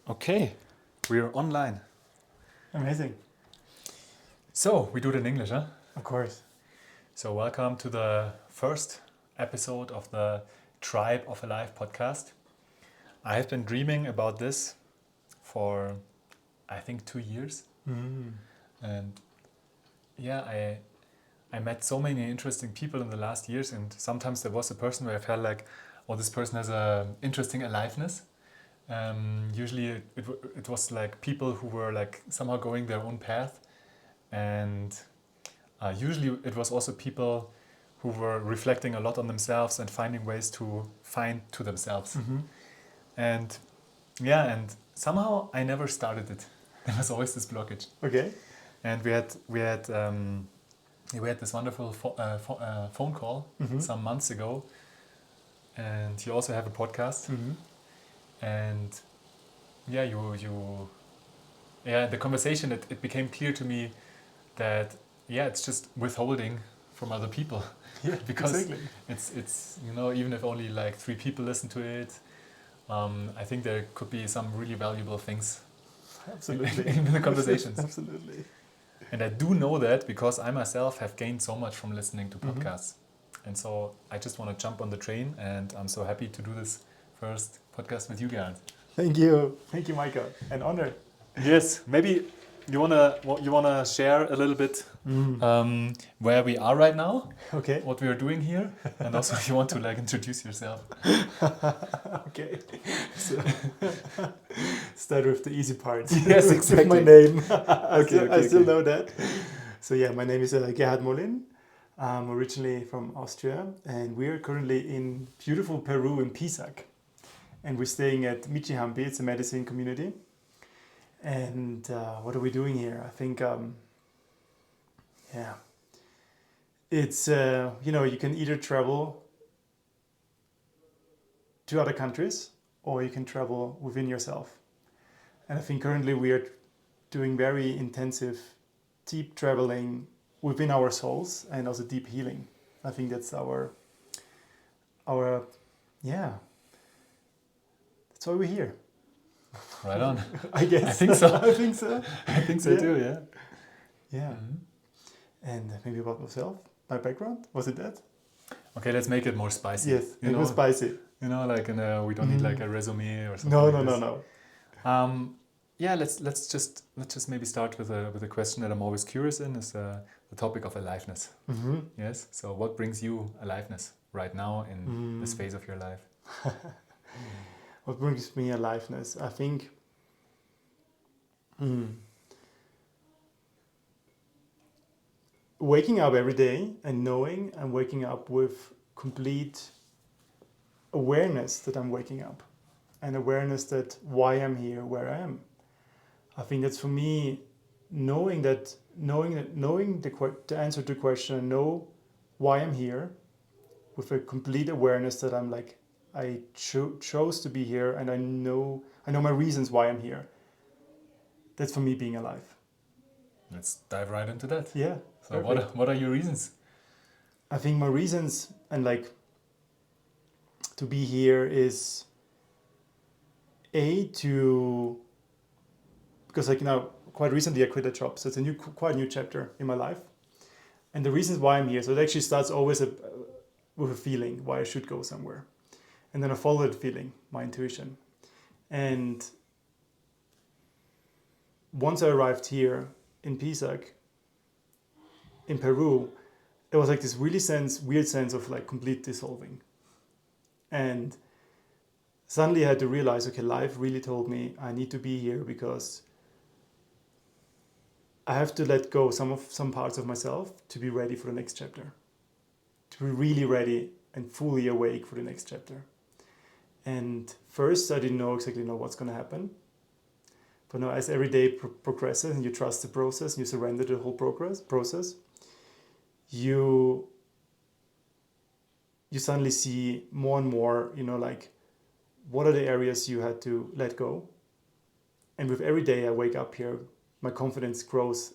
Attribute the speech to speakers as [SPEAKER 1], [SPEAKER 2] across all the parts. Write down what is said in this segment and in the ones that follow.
[SPEAKER 1] Okay, we're online.
[SPEAKER 2] Amazing.
[SPEAKER 1] So, we do it in English, huh?
[SPEAKER 2] Of course.
[SPEAKER 1] So, welcome to the first episode of the Tribe of Alive podcast. I have been dreaming about this for, I think, 2 years. And yeah, I met so many interesting people in the last years, and sometimes there was a person where I felt like, oh, this person has a interesting aliveness. Usually it was like people who were like somehow going their own path, and usually it was also people who were reflecting a lot on themselves and finding ways to find to themselves. And yeah, and somehow I never started it. There was always this blockage.
[SPEAKER 2] Okay.
[SPEAKER 1] And we had this wonderful phone call some months ago, and you also have a podcast. And yeah, the conversation, it became clear to me that it's just withholding from other people.
[SPEAKER 2] Yeah,
[SPEAKER 1] because
[SPEAKER 2] exactly.
[SPEAKER 1] it's even if only like 3 people listen to it, I think there could be some really valuable things
[SPEAKER 2] Absolutely.
[SPEAKER 1] in the conversations.
[SPEAKER 2] Absolutely.
[SPEAKER 1] And I do know that because I myself have gained so much from listening to podcasts. And so I just want to jump on the train, and I'm so happy to do this first podcast with you, Gerhard.
[SPEAKER 2] Thank you. Thank you, Michael. An honor.
[SPEAKER 1] Yes, maybe you wanna share a little bit where we are right now,
[SPEAKER 2] Okay.
[SPEAKER 1] what we are doing here, and also if you want to like introduce yourself.
[SPEAKER 2] Okay. So, start with the easy part.
[SPEAKER 1] Yes, exactly.
[SPEAKER 2] With my name.
[SPEAKER 1] Okay,
[SPEAKER 2] I still know that. So yeah, my name is Gerhard Molin. I'm originally from Austria, and we are currently in beautiful Peru in Pisac. And we're staying at Michihampi. It's a medicine community. And what are we doing here? I think, it's, you can either travel to other countries or you can travel within yourself. And I think currently we are doing very intensive, deep traveling within our souls and also deep healing. I think that's that's why we're here.
[SPEAKER 1] Right on.
[SPEAKER 2] I guess.
[SPEAKER 1] I think so.
[SPEAKER 2] I think so.
[SPEAKER 1] I think so too, yeah.
[SPEAKER 2] Yeah. And maybe about myself, my background, was it that?
[SPEAKER 1] Okay, let's make it more spicy.
[SPEAKER 2] Yes, it was spicy.
[SPEAKER 1] We don't need like a resume or something.
[SPEAKER 2] No.
[SPEAKER 1] Let's just maybe start with a question that I'm always curious in, is the topic of aliveness. Yes. So what brings you aliveness right now in this phase of your life?
[SPEAKER 2] What brings me aliveness? I think waking up every day and knowing I'm waking up with complete awareness that I'm waking up, and awareness that why I'm here, where I am. I think that's for me, knowing the answer to the question, know why I'm here, with a complete awareness that I'm like, I chose to be here, and I know my reasons why I'm here. That's for me being alive.
[SPEAKER 1] Let's dive right into that.
[SPEAKER 2] Yeah.
[SPEAKER 1] So what are your reasons?
[SPEAKER 2] I think my reasons and like to be here is because like quite recently I quit a job, so it's a quite new chapter in my life, and the reasons why I'm here. So it actually starts always with a feeling why I should go somewhere. And then I follow that feeling, my intuition. And once I arrived here in Pisac, in Peru, it was like this weird sense of like complete dissolving. And suddenly I had to realize, okay, life really told me I need to be here because I have to let go some parts of myself to be ready for the next chapter. To be really ready and fully awake for the next chapter. And first, I didn't exactly know what's going to happen. But now, as every day progresses and you trust the process and you surrender the whole process, you suddenly see more and more, like, what are the areas you had to let go? And with every day I wake up here, my confidence grows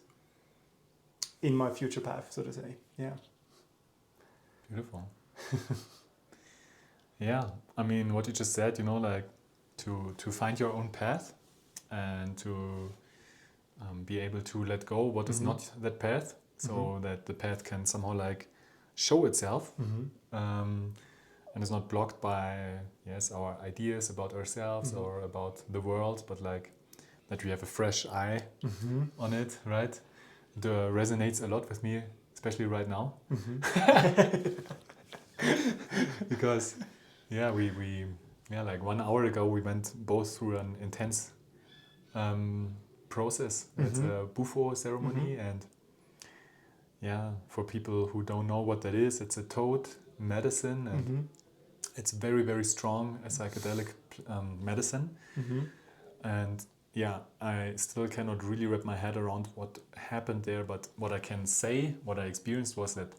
[SPEAKER 2] in my future path, so to say. Yeah.
[SPEAKER 1] Beautiful. Yeah, I mean, what you just said, like to find your own path, and to be able to let go what is not that path, so that the path can somehow like show itself, and is not blocked by our ideas about ourselves or about the world, but like that we have a fresh eye on it, right? It resonates a lot with me, especially right now, because we like 1 hour ago we went both through an intense process. It's a Bufo ceremony, and for people who don't know what that is, it's a toad medicine, and it's very, very strong, a psychedelic medicine. And I still cannot really wrap my head around what happened there, but what I can say, what I experienced was that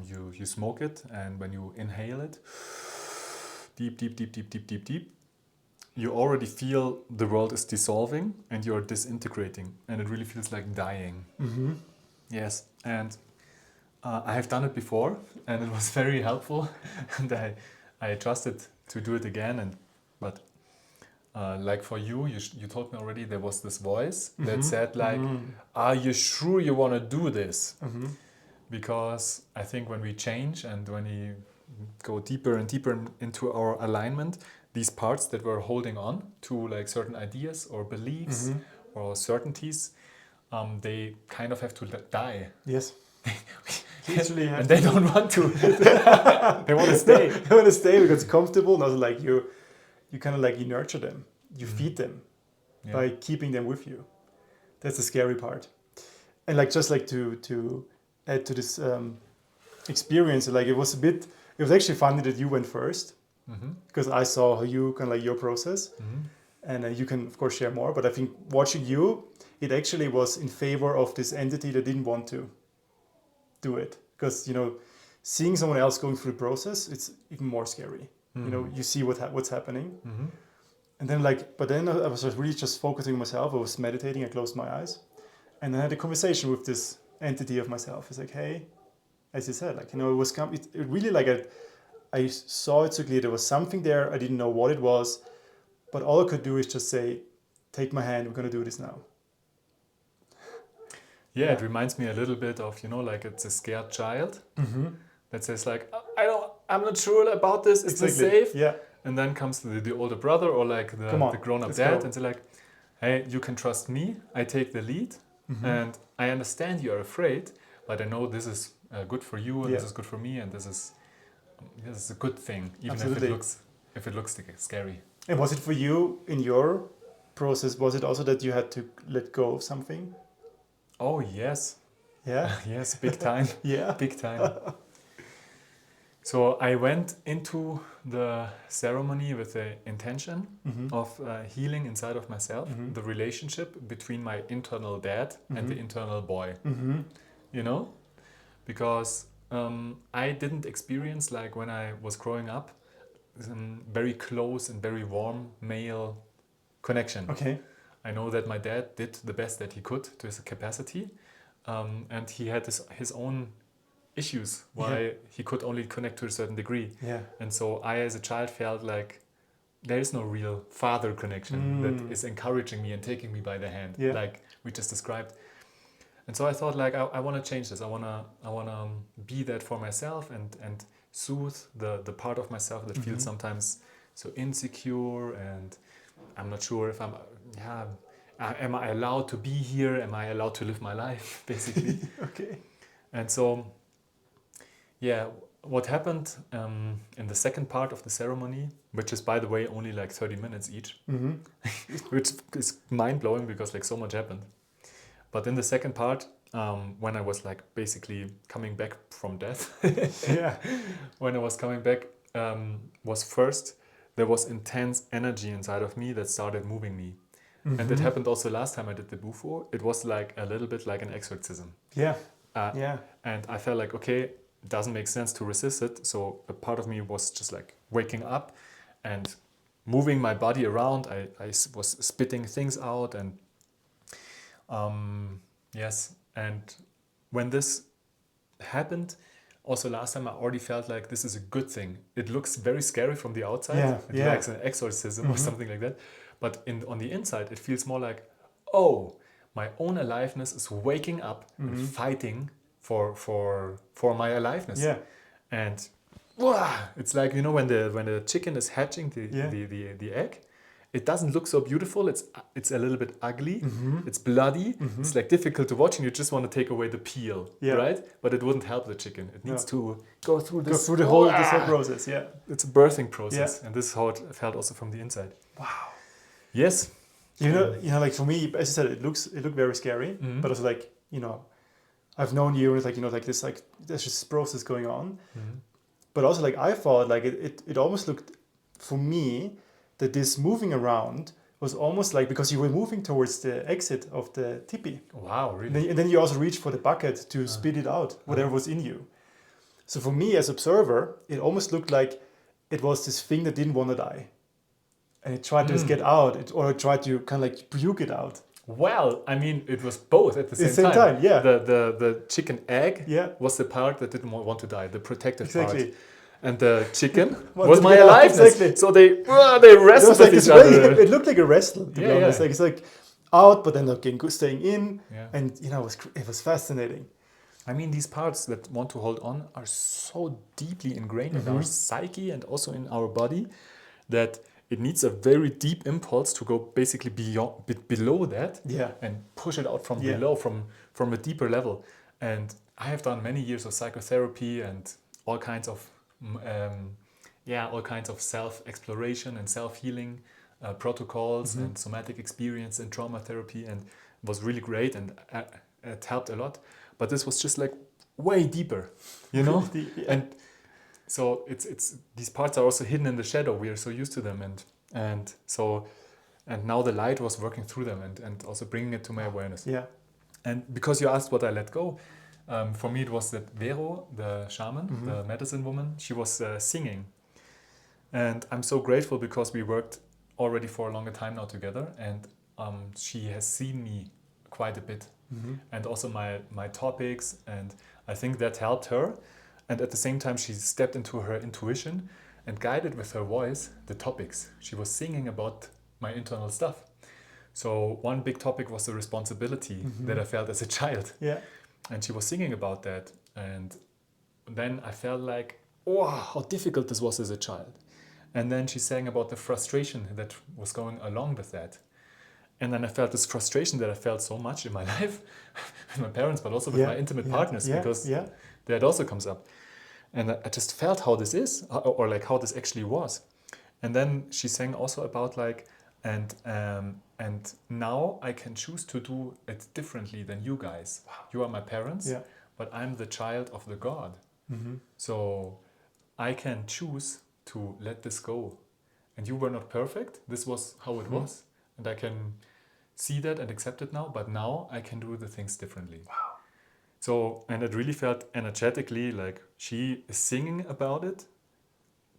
[SPEAKER 1] you smoke it, and when you inhale it, deep, you already feel the world is dissolving and you're disintegrating, and it really feels like dying. Yes, and I have done it before, and it was very helpful, and I trusted to do it again. But like for you, you told me already there was this voice that said like, "Are you sure you want to do this?" Because I think when we change and when we go deeper and deeper into our alignment, these parts that we're holding on to, like certain ideas or beliefs or certainties, they kind of have to die.
[SPEAKER 2] Yes. Literally
[SPEAKER 1] and they don't want to. They want to stay.
[SPEAKER 2] They want to stay because it's comfortable. And also like you kind of like you nurture them. You feed them by keeping them with you. That's the scary part. And like just like to add to this experience, like it was actually funny that you went first, because I saw how you kind of like your process, and you can of course share more. But I think watching you, it actually was in favor of this entity that didn't want to do it, because seeing someone else going through the process, it's even more scary. You see what's happening, and then but then I was really just focusing on myself. I was meditating. I closed my eyes, and I had a conversation with this entity of myself. It's like, hey, as you said, like it was it really like I saw it so clear. There was something there. I didn't know what it was, but all I could do is just say, take my hand. We're gonna do this now.
[SPEAKER 1] Yeah, it reminds me a little bit of, like it's a scared child that says like, I'm not sure about this. Is this safe?
[SPEAKER 2] Yeah.
[SPEAKER 1] And then comes the older brother or like the grown-up dad and say like, hey, you can trust me. I take the lead, and I understand you're afraid, but I know this is good for you, and this is good for me, and this is a good thing, even if it looks scary.
[SPEAKER 2] And was it for you in your process? Was it also that you had to let go of something?
[SPEAKER 1] Oh yes.
[SPEAKER 2] Yeah.
[SPEAKER 1] Yes, big time.
[SPEAKER 2] Yeah.
[SPEAKER 1] Big time. So I went into the ceremony with the intention of healing inside of myself, the relationship between my internal dad and the internal boy. Because I didn't experience, like when I was growing up, very close and very warm male connection.
[SPEAKER 2] Okay.
[SPEAKER 1] I know that my dad did the best that he could to his capacity, and he had his own issues why he could only connect to a certain degree.
[SPEAKER 2] Yeah.
[SPEAKER 1] And so I, as a child, felt like there is no real father connection that is encouraging me and taking me by the hand, like we just described. And so I thought, like, I want to change this. I wanna be that for myself and soothe the part of myself that feels sometimes so insecure, and I'm not sure if am I allowed to be here? Am I allowed to live my life, basically?
[SPEAKER 2] Okay.
[SPEAKER 1] And so, what happened in the second part of the ceremony, which is, by the way, only like 30 minutes each, which is mind-blowing because like so much happened. But in the second part, when I was like basically coming back from death, when I was coming back, was first, there was intense energy inside of me that started moving me. And that happened also last time I did the Bufo. It was like a little bit like an exorcism. And I felt like, okay, it doesn't make sense to resist it. So a part of me was just like waking up and moving my body around. I was spitting things out, and and when this happened, also last time I already felt like this is a good thing. It looks very scary from the outside.
[SPEAKER 2] Yeah,
[SPEAKER 1] It
[SPEAKER 2] yeah.
[SPEAKER 1] looks like an exorcism or something like that. But on the inside, it feels more like, oh, my own aliveness is waking up and fighting for my aliveness.
[SPEAKER 2] Yeah.
[SPEAKER 1] And it's like, you know, when the chicken is hatching the egg, it doesn't look so beautiful. It's a little bit ugly. It's bloody. It's like difficult to watch, and you just want to take away the peel, right? But it wouldn't help the chicken. It needs to go through this
[SPEAKER 2] the whole process. Yeah.
[SPEAKER 1] It's a birthing process, and this is how it felt also from the inside.
[SPEAKER 2] Wow.
[SPEAKER 1] Yes.
[SPEAKER 2] You know, like for me, as I said, it looked very scary, but also like, you know, I've known you, and it's like, you know, like this, like there's just this process going on. But also, like, I thought, like, it almost looked, for me, that this moving around was almost like, because you were moving towards the exit of the tipi.
[SPEAKER 1] Wow, really?
[SPEAKER 2] And then you also reached for the bucket to spit it out, whatever was in you. So for me, as observer, it almost looked like it was this thing that didn't want to die. And it tried to just get out, or it tried to kind of like puke it out.
[SPEAKER 1] Well, I mean, it was both at the same time.
[SPEAKER 2] Yeah.
[SPEAKER 1] The chicken egg
[SPEAKER 2] Yeah.
[SPEAKER 1] was the part that didn't want to die, the protective
[SPEAKER 2] Exactly.
[SPEAKER 1] part. And the chicken
[SPEAKER 2] Wanted
[SPEAKER 1] was
[SPEAKER 2] to
[SPEAKER 1] my
[SPEAKER 2] get out,
[SPEAKER 1] aliveness.
[SPEAKER 2] exactly.
[SPEAKER 1] So they
[SPEAKER 2] It
[SPEAKER 1] wrestled
[SPEAKER 2] was like
[SPEAKER 1] with
[SPEAKER 2] this
[SPEAKER 1] each
[SPEAKER 2] way,
[SPEAKER 1] other.
[SPEAKER 2] it looked like a wrestle, to be honest. Like, it's like out, but then again staying in.
[SPEAKER 1] Yeah.
[SPEAKER 2] And, you know, it was fascinating.
[SPEAKER 1] I mean, these parts that want to hold on are so deeply ingrained in our psyche and also in our body that it needs a very deep impulse to go basically below that and push it out from below, from a deeper level. And I have done many years of psychotherapy and all kinds of self-exploration and self-healing protocols and somatic experience and trauma therapy, and it was really great, and it helped a lot. But this was just like way deeper, you know? And so it's these parts are also hidden in the shadow. We are so used to them, and now the light was working through them and also bringing it to my awareness.
[SPEAKER 2] Yeah.
[SPEAKER 1] And because you asked what I let go, for me it was that Vero, the shaman, the medicine woman, she was singing. And I'm so grateful because we worked already for a longer time now together, and she has seen me quite a bit. And also my topics, and I think that helped her. And at the same time, she stepped into her intuition and guided with her voice the topics. She was singing about my internal stuff. So one big topic was the responsibility that I felt as a child.
[SPEAKER 2] Yeah.
[SPEAKER 1] And she was singing about that. And then I felt like, oh, how difficult this was as a child. And then she sang about the frustration that was going along with that. And then I felt this frustration that I felt so much in my life with my parents, but also with my intimate partners, because that also comes up. And I just felt how this is, or like how this actually was. And then she sang also about like, and now I can choose to do it differently than you guys. Wow. You are my parents, but I'm the child of the God. So I can choose to let this go. And you were not perfect. This was how it was. And I can see that and accept it now, but now I can do the things differently. Wow. So, and it really felt energetically like she is singing about it,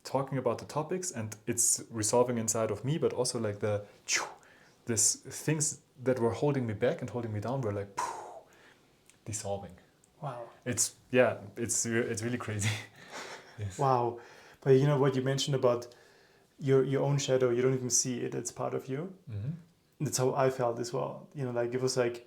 [SPEAKER 1] talking about the topics, and it's resolving inside of me, but also like this things that were holding me back and holding me down were like dissolving. Wow. It's really crazy. Yes.
[SPEAKER 2] Wow. But you know what you mentioned about your own shadow, you don't even see it, it's part of you. That's how I felt as well. You know, like it was like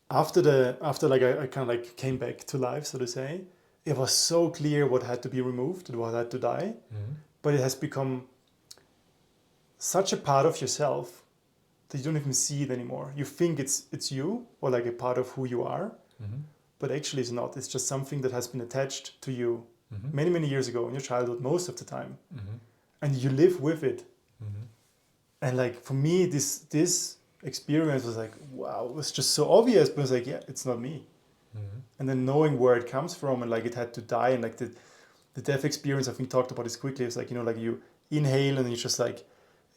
[SPEAKER 2] after like I kind of like came back to life, so to say, it was so clear what had to be removed and what had to die. But it has become such a part of yourself that you don't even see it anymore. You think it's you, or like a part of who you are, but actually it's not. It's just something that has been attached to you many, many years ago in your childhood, most of the time. And you live with it. And like for me, this experience was like, wow, it was just so obvious, but it was like, yeah, it's not me. And then knowing where it comes from, and like it had to die, and like the death experience, I think talked about this quickly. It's like, you know, like you inhale and you're just like,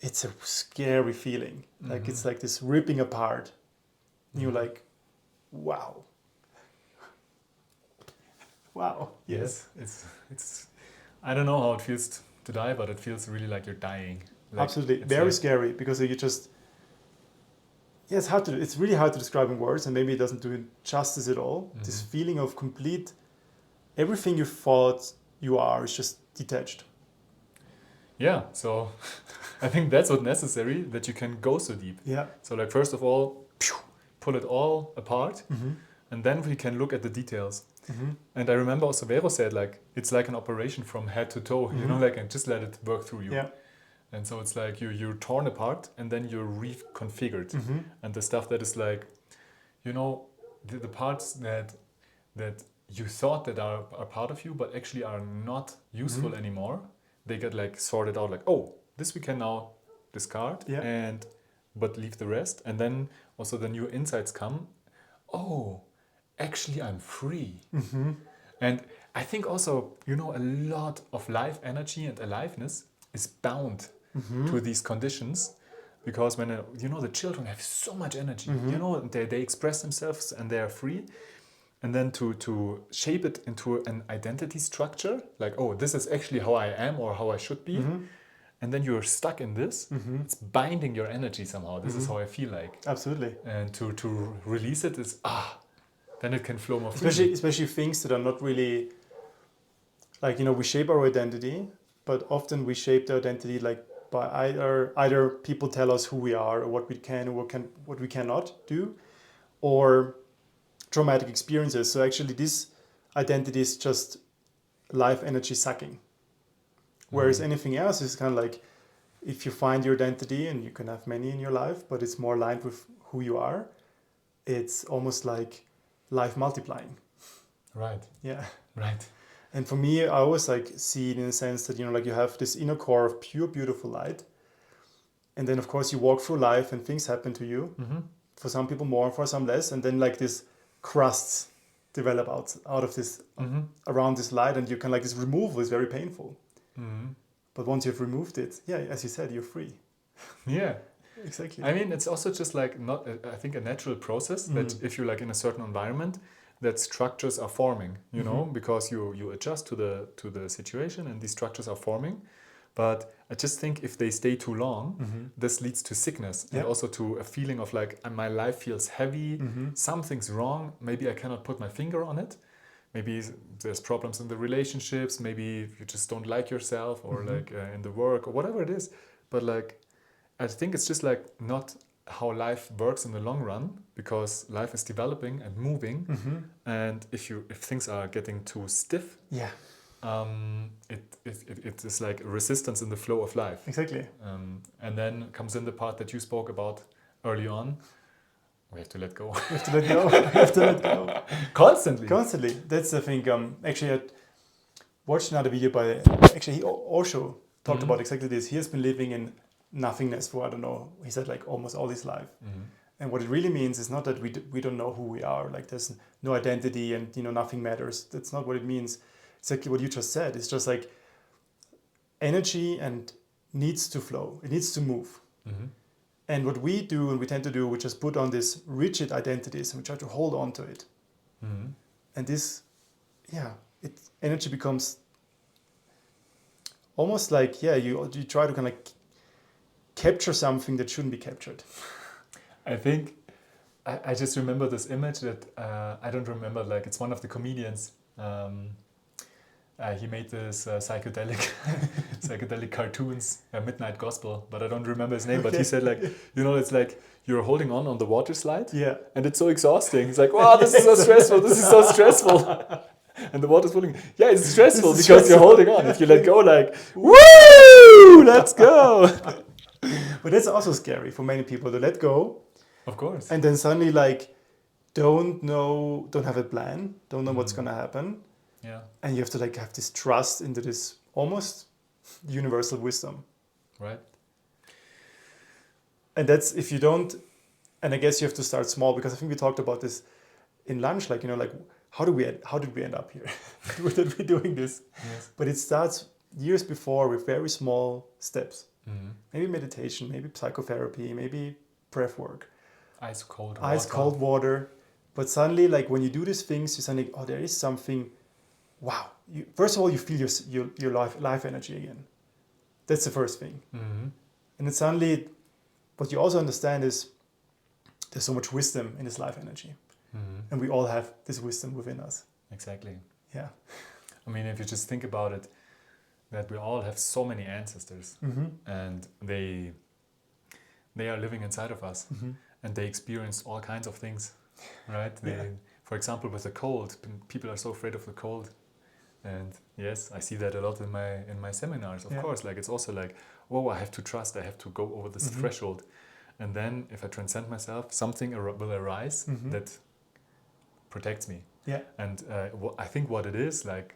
[SPEAKER 2] it's a scary feeling. Like it's like this ripping apart. And you're like, wow. Wow. Yes.
[SPEAKER 1] It's I don't know how it feels to die, but it feels really like you're dying. Like,
[SPEAKER 2] absolutely. Very
[SPEAKER 1] like,
[SPEAKER 2] scary, because you just, yeah, it's really hard to describe in words, and maybe it doesn't do it justice at all. This feeling of complete, everything you thought you are is just detached.
[SPEAKER 1] Yeah, so I think that's what's necessary, that you can go so deep.
[SPEAKER 2] Yeah.
[SPEAKER 1] So like first of all, pull it all apart, and then we can look at the details. And I remember also Vero said, like, it's like an operation from head to toe, you know, like, and just let it work through you.
[SPEAKER 2] Yeah.
[SPEAKER 1] And so it's like you're torn apart and then you're reconfigured. And the stuff that is like, you know, the parts that you thought that are part of you but actually are not useful anymore, they get like sorted out, like, oh, this we can now discard, but leave the rest. And then also the new insights come, oh, actually I'm free. And I think also, you know, a lot of life energy and aliveness is bound to these conditions, because when you know, the children have so much energy, you know, they express themselves and they are free, and then to shape it into an identity structure, like, oh, this is actually how I am or how I should be, and then you're stuck in this, it's binding your energy somehow. This is how I feel like.
[SPEAKER 2] Absolutely.
[SPEAKER 1] And to release it is then it can flow more freely.
[SPEAKER 2] Especially things that are not really, like, you know, we shape our identity, but often we shape the identity like by either people tell us who we are or what we can or what we cannot do, or traumatic experiences. So actually this identity is just life energy sucking. Whereas anything else is kind of like, if you find your identity, and you can have many in your life, but it's more aligned with who you are, it's almost like life multiplying.
[SPEAKER 1] Right.
[SPEAKER 2] Yeah.
[SPEAKER 1] Right.
[SPEAKER 2] And for me, I always like see it in the sense that, you know, like you have this inner core of pure, beautiful light. And then of course you walk through life and things happen to you. For some people more, for some less. And then like this crusts develop out of this, around this light. And you can, like, this removal is very painful. But once you've removed it, yeah, as you said, you're free.
[SPEAKER 1] Yeah.
[SPEAKER 2] Exactly.
[SPEAKER 1] I mean, it's also just like I think a natural process that if you're like in a certain environment, that structures are forming, you know, because you adjust to the situation and these structures are forming. But I just think if they stay too long, this leads to sickness and also to a feeling of like, my life feels heavy, something's wrong, maybe I cannot put my finger on it. Maybe there's problems in the relationships, maybe you just don't like yourself, or like in the work, or whatever it is. But like, I think it's just like not how life works in the long run, because life is developing and moving, and if things are getting too stiff, it is like resistance in the flow of life.
[SPEAKER 2] Exactly.
[SPEAKER 1] And then comes in the part that you spoke about early on. We have to let go.
[SPEAKER 2] We have to let go. We have to let go.
[SPEAKER 1] Constantly.
[SPEAKER 2] That's the thing. Actually, I watched another video he also talked about exactly this. He has been living in nothingness for, I don't know, he said like almost all his life. And what it really means is not that we don't know who we are, like there's no identity and, you know, nothing matters. That's not what it means. Exactly what you just said. It's just like energy and needs to flow. It needs to move. And what we do and we tend to do, we just put on these rigid identities and we try to hold on to it. And this, energy becomes almost like, you try to kind of capture something that shouldn't be captured.
[SPEAKER 1] I think I just remember this image that I don't remember, like it's one of the comedians. He made this psychedelic cartoons, Midnight Gospel, but I don't remember his name. But he said, like, you know, it's like you're holding on the water slide, and it's so exhausting. It's like, wow, this is so stressful. This is so stressful. And the water's pulling. Yeah, it's stressful because you're holding on. If you let go, like, woo, let's go.
[SPEAKER 2] But that's also scary for many people, to let go.
[SPEAKER 1] Of course.
[SPEAKER 2] And then suddenly, like, don't have a plan, don't know what's gonna happen.
[SPEAKER 1] Yeah.
[SPEAKER 2] And you have to like have this trust into this almost universal wisdom.
[SPEAKER 1] Right.
[SPEAKER 2] And that's, if you don't, and I guess you have to start small, because I think we talked about this in lunch, like, you know, like how did we end up here? That we're doing this?
[SPEAKER 1] Yes.
[SPEAKER 2] But it starts years before with very small steps. Maybe meditation, maybe psychotherapy, maybe breath work.
[SPEAKER 1] Ice cold
[SPEAKER 2] water. But suddenly, like when you do these things, you suddenly, there is something. Wow! First of all, you feel your life energy again. That's the first thing. And then suddenly, what you also understand is, there's so much wisdom in this life energy.
[SPEAKER 1] Mm-hmm.
[SPEAKER 2] And we all have this wisdom within us.
[SPEAKER 1] Exactly.
[SPEAKER 2] Yeah.
[SPEAKER 1] I mean, if you just think about it, that we all have so many ancestors,
[SPEAKER 2] Mm-hmm.
[SPEAKER 1] and they are living inside of us,
[SPEAKER 2] Mm-hmm.
[SPEAKER 1] and they experience all kinds of things, right?
[SPEAKER 2] Yeah.
[SPEAKER 1] For example, with the cold, people are so afraid of the cold, and yes, I see that a lot in my seminars. Of
[SPEAKER 2] Yeah.
[SPEAKER 1] course, like it's also like, oh, I have to trust, I have to go over this
[SPEAKER 2] Mm-hmm.
[SPEAKER 1] threshold, and then if I transcend myself, something will arise
[SPEAKER 2] Mm-hmm.
[SPEAKER 1] that protects me.
[SPEAKER 2] Yeah.
[SPEAKER 1] And I think what it is, like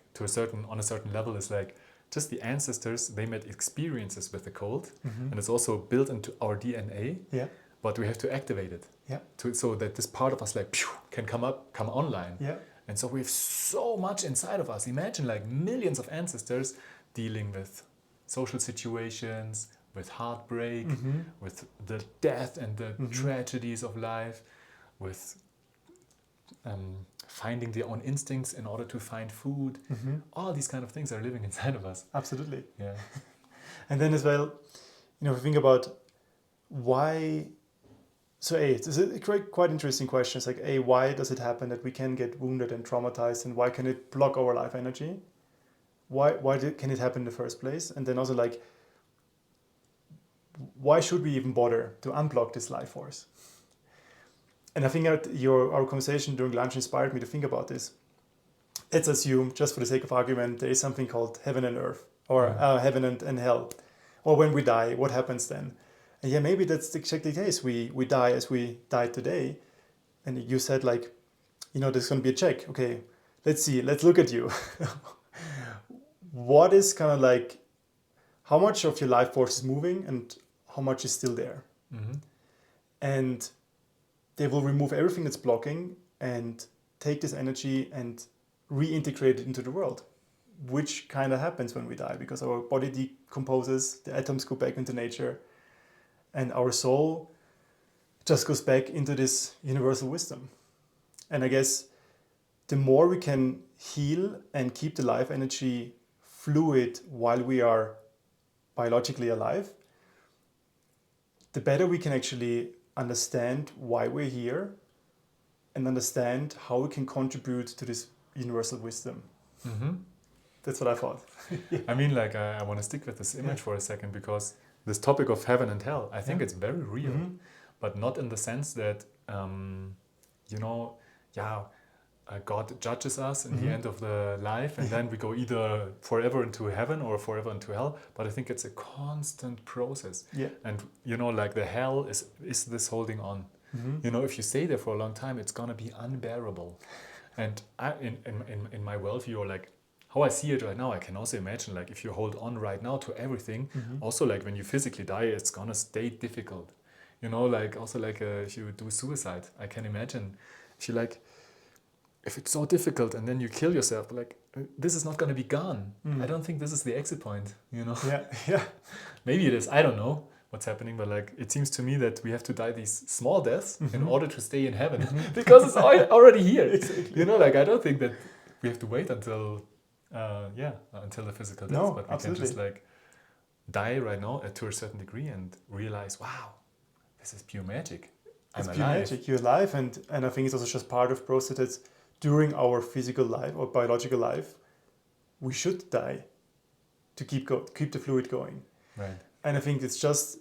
[SPEAKER 1] on a certain level, is like just the ancestors, they made experiences with the cold,
[SPEAKER 2] Mm-hmm.
[SPEAKER 1] and it's also built into our DNA.
[SPEAKER 2] Yeah.
[SPEAKER 1] But we have to activate it,
[SPEAKER 2] Yeah.
[SPEAKER 1] so that this part of us like can come online.
[SPEAKER 2] Yeah.
[SPEAKER 1] And so we have so much inside of us. Imagine like millions of ancestors dealing with social situations, with heartbreak,
[SPEAKER 2] Mm-hmm.
[SPEAKER 1] with the death and the
[SPEAKER 2] Mm-hmm.
[SPEAKER 1] tragedies of life, with finding their own instincts in order to find food.
[SPEAKER 2] Mm-hmm.
[SPEAKER 1] All these kind of things are living inside of us.
[SPEAKER 2] Absolutely.
[SPEAKER 1] Yeah.
[SPEAKER 2] And then as well, if you think about why. So it's a quite interesting question. It's like, why does it happen that we can get wounded and traumatized, and why can it block our life energy? Why can it happen in the first place? And then also like, why should we even bother to unblock this life force? And I think our conversation during lunch inspired me to think about this. Let's assume, just for the sake of argument, there is something called heaven and earth, or heaven and hell. Or when we die, what happens then? And yeah, maybe that's exactly the case. We die as we died today. And you said like, there's going to be a check. Okay, let's see. Let's look at you. What is kind of like, how much of your life force is moving and how much is still there?
[SPEAKER 1] Mm-hmm.
[SPEAKER 2] And they will remove everything that's blocking and take this energy and reintegrate it into the world, which kind of happens when we die because our body decomposes, the atoms go back into nature, and our soul just goes back into this universal wisdom. And I guess the more we can heal and keep the life energy fluid while we are biologically alive, the better we can actually understand why we're here and understand how we can contribute to this universal wisdom.
[SPEAKER 1] Mm-hmm.
[SPEAKER 2] That's what I thought.
[SPEAKER 1] I mean, like, I want to stick with this image for a second, because this topic of heaven and hell, I think it's very real, but not in the sense that, God judges us in the end of the life, and then we go either forever into heaven or forever into hell. But I think it's a constant process.
[SPEAKER 2] Yeah.
[SPEAKER 1] And, like the hell is this holding on.
[SPEAKER 2] Mm-hmm.
[SPEAKER 1] If you stay there for a long time, it's going to be unbearable. And in my worldview, or like how I see it right now, I can also imagine, like, if you hold on right now to everything, also like when you physically die, it's going to stay difficult. Like also like if you do suicide, I can imagine if it's so difficult and then you kill yourself, like, this is not going to be gone. I don't think this is the exit point,
[SPEAKER 2] Yeah.
[SPEAKER 1] Maybe it is. I don't know what's happening, but like, it seems to me that we have to die these small deaths in order to stay in heaven, because it's already here.
[SPEAKER 2] Exactly.
[SPEAKER 1] Like, I don't think that we have to wait until the physical death, but we
[SPEAKER 2] absolutely.
[SPEAKER 1] can just like die right now to a certain degree and realize, wow, this is pure magic.
[SPEAKER 2] It's
[SPEAKER 1] I'm
[SPEAKER 2] pure
[SPEAKER 1] alive.
[SPEAKER 2] magic. You're alive, and I think it's also just part of the process that during our physical life or biological life, we should die to keep the fluid going.
[SPEAKER 1] Right.
[SPEAKER 2] And I think it's just,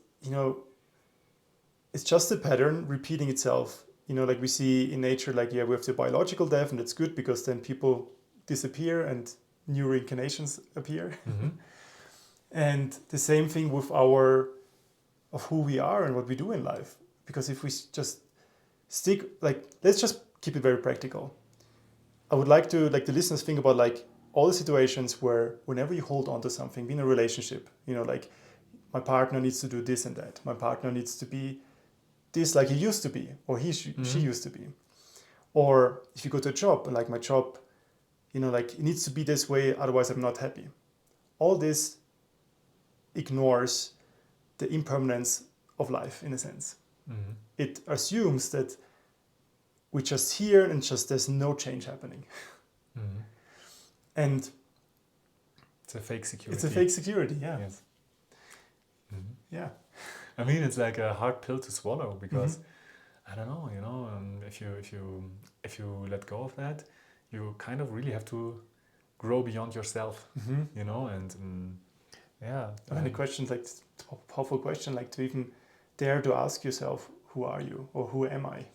[SPEAKER 2] it's just a pattern repeating itself. Like we see in nature, like, we have the biological death, and that's good because then people disappear and new reincarnations appear.
[SPEAKER 1] Mm-hmm.
[SPEAKER 2] And the same thing with of who we are and what we do in life. Because if we just stick, like, let's just keep it very practical. I would like to, like, the listeners think about, like, all the situations where whenever you hold on to something, in a relationship, like, my partner needs to do this and that. My partner needs to be this like he used to be, or she used to be. Or if you go to a job, like my job, like, it needs to be this way, otherwise I'm not happy. All this ignores the impermanence of life, in a sense.
[SPEAKER 1] Mm-hmm.
[SPEAKER 2] It assumes that we're just here and just there's no change happening.
[SPEAKER 1] Mm-hmm.
[SPEAKER 2] And
[SPEAKER 1] it's a fake security.
[SPEAKER 2] It's a fake security, yeah.
[SPEAKER 1] Yes. Mm-hmm.
[SPEAKER 2] Yeah.
[SPEAKER 1] I mean, it's like a hard pill to swallow, because I don't know, if you let go of that, you kind of really have to grow beyond yourself, and yeah.
[SPEAKER 2] I mean, the question, like, a powerful question, like to even dare to ask yourself, who are you, or who am I?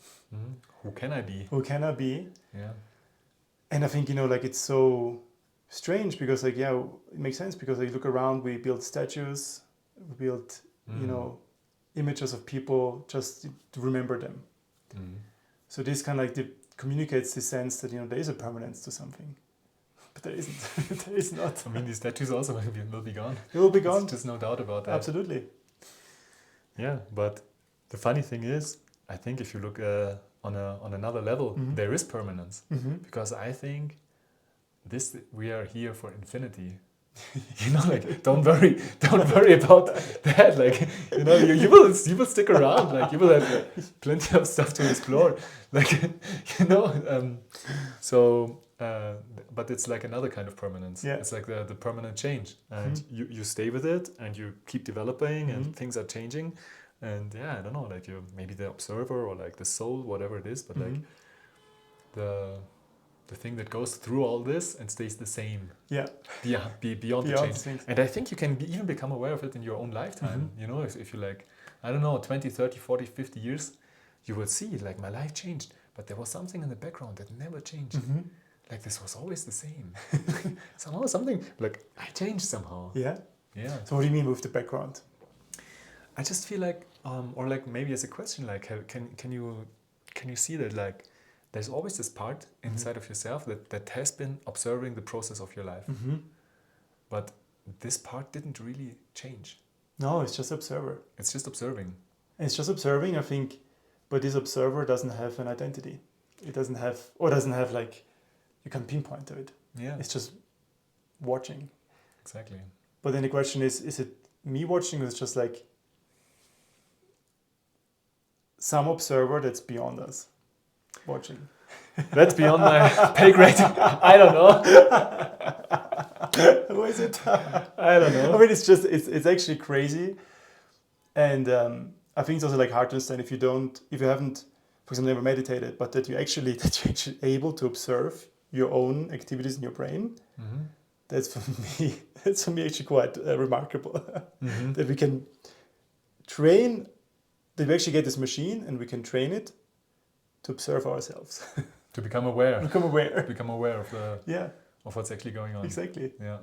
[SPEAKER 1] Who can I be?
[SPEAKER 2] Who can I be?
[SPEAKER 1] Yeah.
[SPEAKER 2] And I think, like, it's so strange because, like, yeah, it makes sense because, like, you look around, we build statues, we build, images of people just to remember them. So this kind of like communicates the sense that, there is a permanence to something. But there isn't. There is not.
[SPEAKER 1] I mean, these statues also will be gone.
[SPEAKER 2] They will be gone.
[SPEAKER 1] There's just no doubt about that.
[SPEAKER 2] Absolutely.
[SPEAKER 1] Yeah, but the funny thing is, I think if you look on another level, there is permanence. Because I think we are here for infinity. Like, don't worry about that. Like, you will stick around. Like, you will have plenty of stuff to explore. Like, so. But it's like another kind of permanence.
[SPEAKER 2] Yeah.
[SPEAKER 1] It's like the permanent change, and you stay with it, and you keep developing, and things are changing, and yeah, I don't know, like you're maybe the observer or like the soul, whatever it is, but like the thing that goes through all this and stays the same.
[SPEAKER 2] Yeah.
[SPEAKER 1] Beyond the change.
[SPEAKER 2] Things.
[SPEAKER 1] And I think you can even become aware of it in your own lifetime. If you like, I don't know, 20, 30, 40, 50 years, you will see like my life changed, but there was something in the background that never changed. Like this was always the same. Somehow something like I changed somehow.
[SPEAKER 2] Yeah.
[SPEAKER 1] Yeah.
[SPEAKER 2] So what do you mean with the background?
[SPEAKER 1] I just feel like, or like maybe as a question, like can you see that like there's always this part inside of yourself that has been observing the process of your life, but this part didn't really change.
[SPEAKER 2] No, it's just observer.
[SPEAKER 1] It's just observing.
[SPEAKER 2] It's just observing, I think, but this observer doesn't have an identity. It doesn't have like. You can pinpoint to it.
[SPEAKER 1] Yeah.
[SPEAKER 2] It's just watching.
[SPEAKER 1] Exactly.
[SPEAKER 2] But then the question is it me watching or is it just like some observer that's beyond us watching?
[SPEAKER 1] That's beyond my pay grade. I don't know.
[SPEAKER 2] Who is it?
[SPEAKER 1] I don't know.
[SPEAKER 2] I mean, it's actually crazy. And I think it's also like hard to understand if you haven't, for example, never meditated, but that you're actually able to observe your own activities in your brain. That's for me actually quite remarkable. That we can train, that we actually get this machine and we can train it to observe ourselves.
[SPEAKER 1] To become aware.
[SPEAKER 2] Become aware
[SPEAKER 1] of of what's actually going on.
[SPEAKER 2] Exactly.
[SPEAKER 1] Yeah.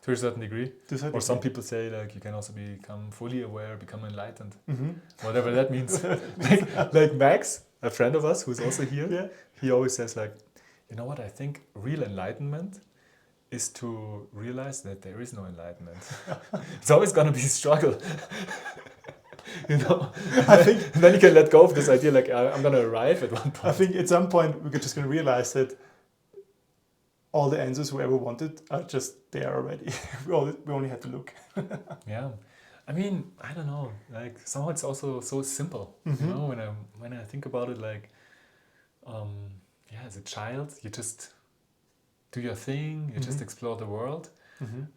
[SPEAKER 1] To a certain degree.
[SPEAKER 2] Or
[SPEAKER 1] some people say like you can also become fully aware, become enlightened. Whatever that means. like Max, a friend of us who's also here, he always says like, you know what, I think real enlightenment is to realize that there is no enlightenment. It's always going to be a struggle. I think then you can let go of this idea like I'm going to arrive at one point.
[SPEAKER 2] I think at some point we're just going to realize that all the answers we ever wanted are just there already. we only have to look.
[SPEAKER 1] Yeah. I mean, I don't know, like somehow it's also so simple. When I think about it, like as a child, you just do your thing, you just explore the world,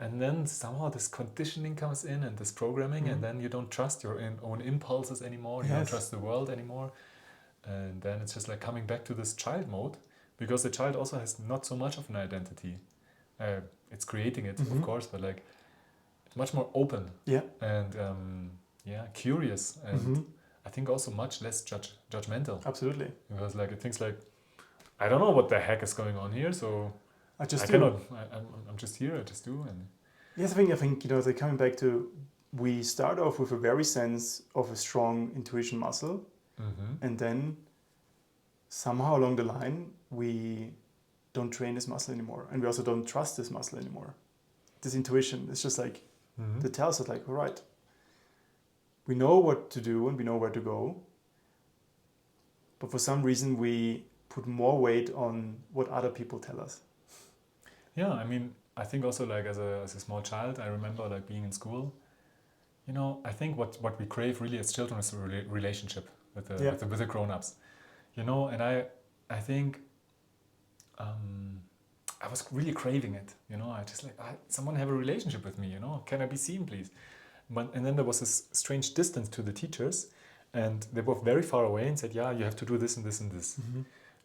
[SPEAKER 1] and then somehow this conditioning comes in and this programming, and then you don't trust your own impulses anymore, you don't trust the world anymore, and then it's just like coming back to this child mode, because the child also has not so much of an identity. It's creating it, of course, but like it's much more open and curious, and I think also much less judgmental.
[SPEAKER 2] Absolutely.
[SPEAKER 1] Because like it thinks like, I don't know what the heck is going on here, so I just do. I'm just here, I just do. And
[SPEAKER 2] yes, I think they're coming back to, we start off with a very sense of a strong intuition muscle, and then somehow along the line we don't train this muscle anymore, and we also don't trust this muscle anymore. This intuition, it's just like that tells us like, all right, we know what to do and we know where to go, but for some reason we put more weight on what other people tell us.
[SPEAKER 1] Yeah, I mean, I think also like as a small child, I remember like being in school. I think what we crave really as children is a relationship with the grown-ups. And I think I was really craving it. I just like, someone have a relationship with me. Can I be seen, please? And then there was this strange distance to the teachers, and they were very far away and said, yeah, you have to do this and this and this.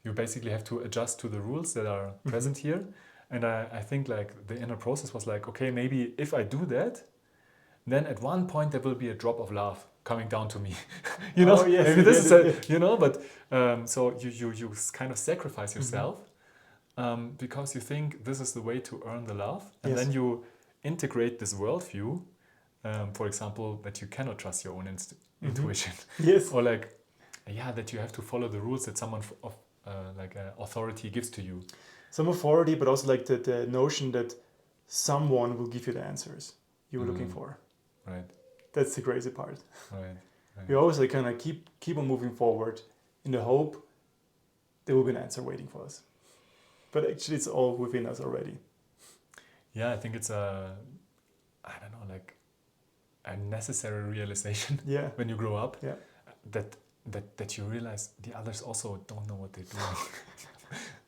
[SPEAKER 1] You basically have to adjust to the rules that are present here. And I think like the inner process was like, okay, maybe if I do that, then at one point there will be a drop of love coming down to me. You know,
[SPEAKER 2] yes,
[SPEAKER 1] maybe this is a, you know, but so you kind of sacrifice yourself because you think this is the way to earn the love. And then you integrate this worldview, for example, that you cannot trust your own intuition.
[SPEAKER 2] Yes.
[SPEAKER 1] Or like, yeah, that you have to follow the rules that someone of like authority gives to you.
[SPEAKER 2] Some authority, but also like the notion that someone will give you the answers you were looking for.
[SPEAKER 1] Right.
[SPEAKER 2] That's the crazy part.
[SPEAKER 1] Right.
[SPEAKER 2] We always like kind of keep on moving forward in the hope there will be an answer waiting for us. But actually it's all within us already.
[SPEAKER 1] Yeah, I think it's I don't know, like a necessary realization when you grow up that you realize the others also don't know what they're doing.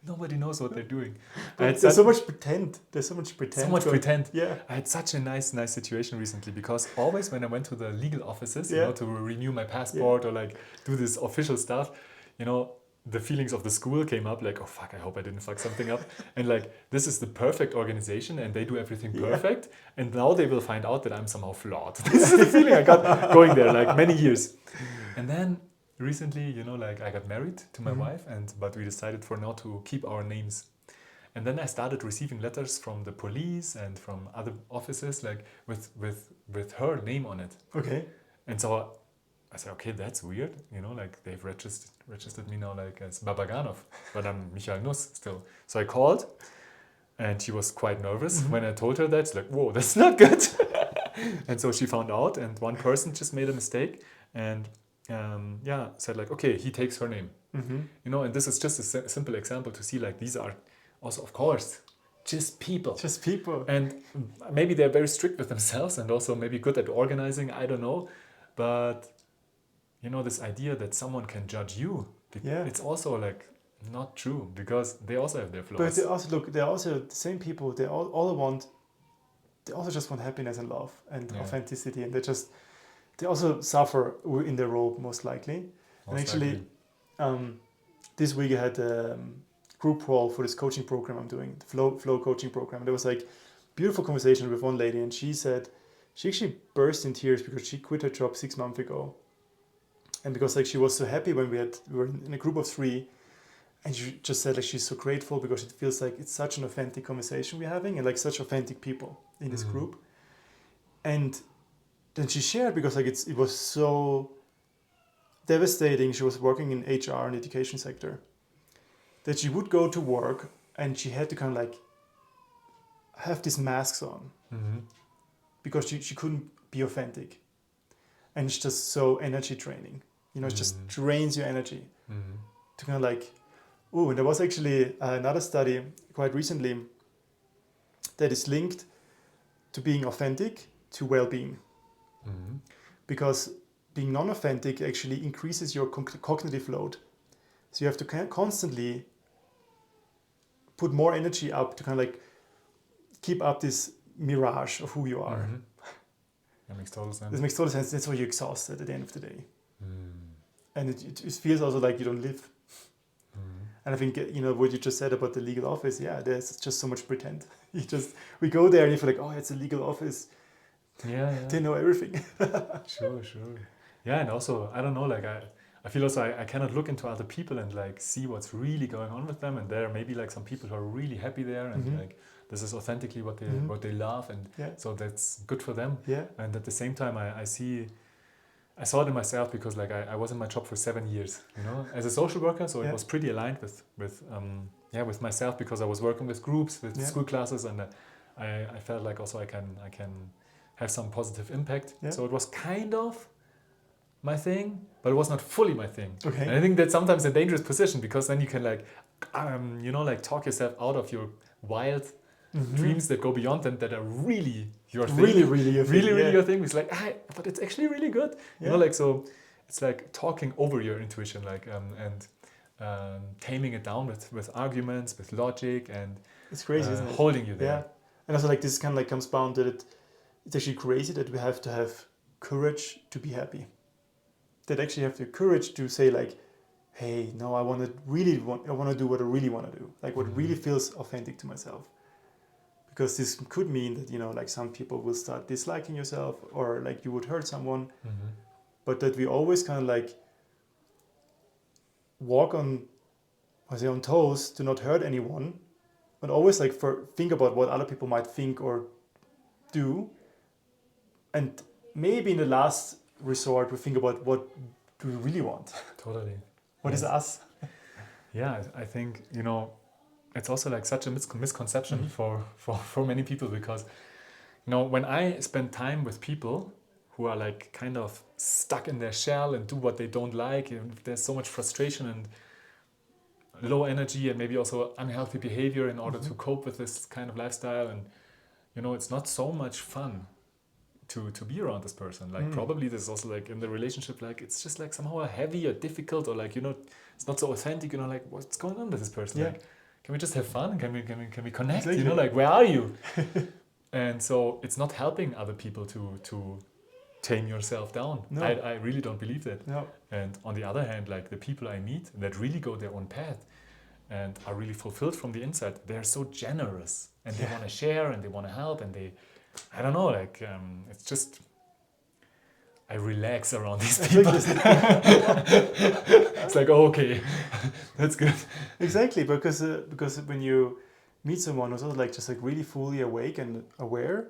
[SPEAKER 1] Nobody knows what they're doing.
[SPEAKER 2] There's so much pretend. There's so much pretend.
[SPEAKER 1] So much pretend.
[SPEAKER 2] Yeah.
[SPEAKER 1] I had such a nice situation recently because always when I went to the legal offices, you know, to renew my passport or like do this official stuff, you know, the feelings of the school came up like, oh fuck, I hope I didn't fuck something up. And like, this is the perfect organization and they do everything perfect. And now they will find out that I'm somehow flawed. This is the feeling I got going there like many years. And then recently, you know, like I got married to my wife, but we decided for now to keep our names. And then I started receiving letters from the police and from other offices, like with her name on it.
[SPEAKER 2] Okay.
[SPEAKER 1] And so I said, okay, that's weird. You know, like they've registered me now like as Babaganov, but I'm Michael Nuss still. So I called, and she was quite nervous when I told her that. It's like, whoa, that's not good. And so she found out, and one person just made a mistake, and said like, okay, he takes her name. You know, and this is just a simple example to see like these are also, of course, just people.
[SPEAKER 2] Just people.
[SPEAKER 1] And maybe they're very strict with themselves and also maybe good at organizing, I don't know. But, you know, this idea that someone can judge you, it's also like not true because they also have their flaws.
[SPEAKER 2] But they also, they're also the same people. They also just want happiness and love and authenticity. And they also suffer in their role, most likely. And actually, this week I had a group call for this coaching program I'm doing, the flow coaching program. And there was like beautiful conversation with one lady, and she said she actually burst in tears because she quit her job 6 months ago. And because like she was so happy when we were in a group of 3, and she just said like she's so grateful because it feels like it's such an authentic conversation we're having and like such authentic people in this group. And then she shared because like it was so devastating. She was working in HR and education sector, that she would go to work and she had to kind of like have these masks on because she couldn't be authentic. And it's just so energy draining. You know, it just drains your energy to kind of like, and there was actually another study quite recently that is linked to being authentic to well-being. Because being non-authentic actually increases your cognitive load. So you have to constantly put more energy up to kind of like keep up this mirage of who you are.
[SPEAKER 1] That makes total sense.
[SPEAKER 2] This makes total sense. That's why you're exhausted at the end of the day. And it feels also like you don't live. And I think, you know, what you just said about the legal office, there's just so much pretend. We go there and you feel like, oh, it's a legal office.
[SPEAKER 1] Yeah.
[SPEAKER 2] They know everything.
[SPEAKER 1] Sure. Yeah, and also, I don't know, like I feel also I cannot look into other people and like see what's really going on with them. And there may be like some people who are really happy there and like this is authentically what they love, and so that's good for them. And at the same time, I saw it in myself because like I was in my job for 7 years, you know, as a social worker. So it was pretty aligned with myself because I was working with groups, with school classes, and I felt like also I can have some positive impact. So it was kind of my thing, but it was not fully my thing.
[SPEAKER 2] Okay.
[SPEAKER 1] And I think that's sometimes a dangerous position because then you can like, you know, like talk yourself out of your wild dreams that go beyond them, that are really your thing.
[SPEAKER 2] Really your thing.
[SPEAKER 1] Really your thing. It's like, but it's actually really good. You know, like, so it's like talking over your intuition, like, and taming it down with arguments, with logic, and
[SPEAKER 2] it's crazy, isn't it?
[SPEAKER 1] Holding you there.
[SPEAKER 2] Yeah. And also like this kind of like comes down to it's actually crazy that we have to have courage to be happy. that actually have the courage to say like, hey, no, I want to do what I really want to do, like what really feels authentic to myself. Because this could mean that, you know, like some people will start disliking yourself, or like you would hurt someone, but that we always kind of like walk on toes to not hurt anyone, but always like think about what other people might think or do, and maybe in the last resort we think about what do we really want.
[SPEAKER 1] Totally.
[SPEAKER 2] What is us?
[SPEAKER 1] Yeah, I think, you know, it's also like such a misconception for many people, because, you know, when I spend time with people who are like kind of stuck in their shell and do what they don't like, and there's so much frustration and low energy and maybe also unhealthy behavior in order to cope with this kind of lifestyle, and, you know, it's not so much fun to be around this person. Like probably this is also like in the relationship, like it's just like somehow heavy or difficult, or like, you know, it's not so authentic, you know, like what's going on with this person? Like, can we just have fun? Can we connect? Exactly. You know, like, where are you? And so it's not helping other people to tame yourself down. No. I really don't believe that. No. And on the other hand, like the people I meet that really go their own path and are really fulfilled from the inside, they're so generous and they want to share and they want to help, and they, I don't know, like it's just, I relax around these people. It's like, oh, okay, that's good. Exactly, because when you meet someone who's also like just like really fully awake and aware,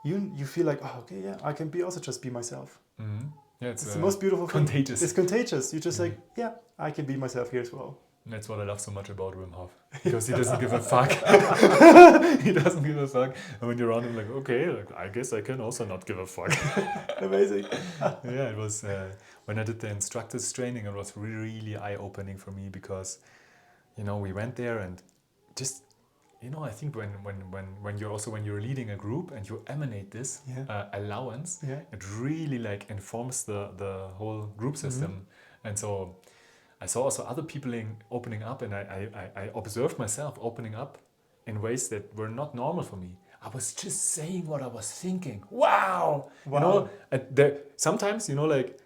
[SPEAKER 1] you feel like, oh, okay, yeah, I can just be myself. Mm-hmm. Yeah, it's the most beautiful thing. Contagious. It's contagious. You're just like, yeah, I can be myself here as well. And that's what I love so much about Wim Hof, because he doesn't give a fuck. He doesn't give a fuck. And when you're around him, like, okay, like, I guess I can also not give a fuck. Amazing. Yeah, it was, when I did the instructors training, it was really eye-opening for me, because, you know, we went there and just, you know, I think when you're leading a group and you emanate this allowance, it really like informs the whole group system. And so I saw also other people opening up, and I observed myself opening up in ways that were not normal for me. I was just saying what I was thinking. Wow. You know, sometimes, you know, like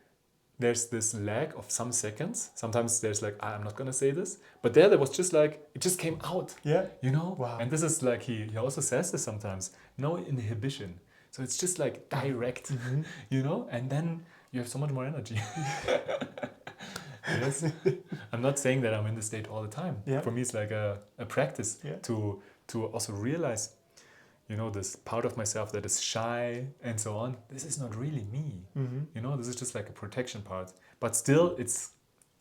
[SPEAKER 1] there's this lag of some seconds. Sometimes there's like, I'm not going to say this. But there was just like, it just came out. Yeah. You know? Wow. And this is like, he also says this sometimes, no inhibition. So it's just like direct, you know? And then you have so much more energy. Yes. I'm not saying that I'm in this state all the time. Yeah. For me, it's like a practice to also realize, you know, this part of myself that is shy and so on. This is not really me. You know, this is just like a protection part. But still, it's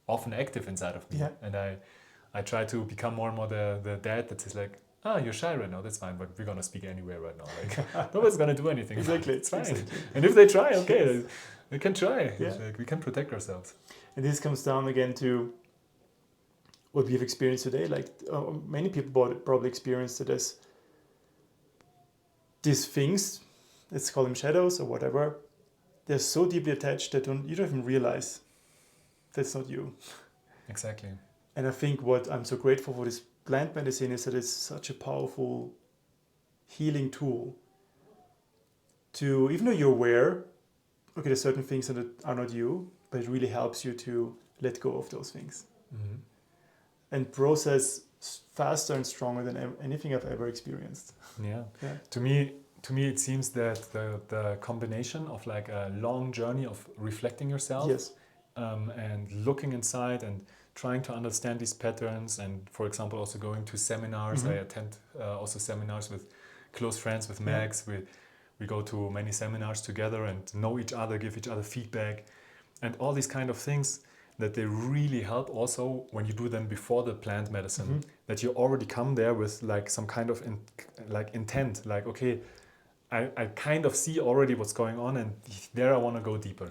[SPEAKER 1] often active inside of me. Yeah. And I try to become more and more the dad that says like, you're shy right now, that's fine, but we're going to speak anywhere right now. Like, nobody's going to do anything. Exactly. It's fine. Exactly. And if they try, okay, they can try. Yeah. Like, we can protect ourselves. And this comes down again to what we've experienced today. Like many people probably experienced it as these things, let's call them shadows or whatever, they're so deeply attached that you don't even realize that's not you. Exactly. And I think what I'm so grateful for this plant medicine is that it's such a powerful healing tool to, even though you're aware, okay, there's certain things that are not you, but it really helps you to let go of those things and process faster and stronger than anything I've ever experienced. Yeah. To me, it seems that the combination of like a long journey of reflecting yourself, and looking inside and trying to understand these patterns, and for example, also going to seminars. I attend also seminars with close friends, with Max. We go to many seminars together and know each other, give each other feedback, and all these kind of things that they really help also when you do them before the plant medicine, that you already come there with like some kind of intent, like, okay, I kind of see already what's going on, and there I want to go deeper.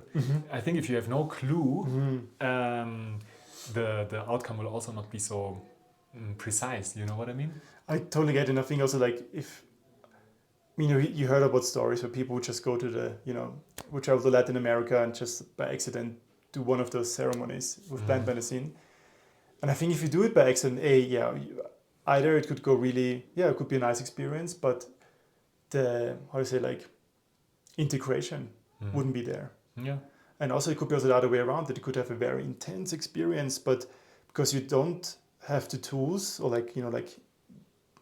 [SPEAKER 1] I think if you have no clue, the outcome will also not be so precise, you know what I mean? I totally get it, and I think also like you heard about stories where people would just go to would travel to Latin America and just by accident do one of those ceremonies with plant medicine. And I think if you do it by accident, either it could go really, it could be a nice experience, but the, integration wouldn't be there. Yeah.
[SPEAKER 2] And also it could be also the other way around, that you could have a very intense experience, but because you don't have the tools or like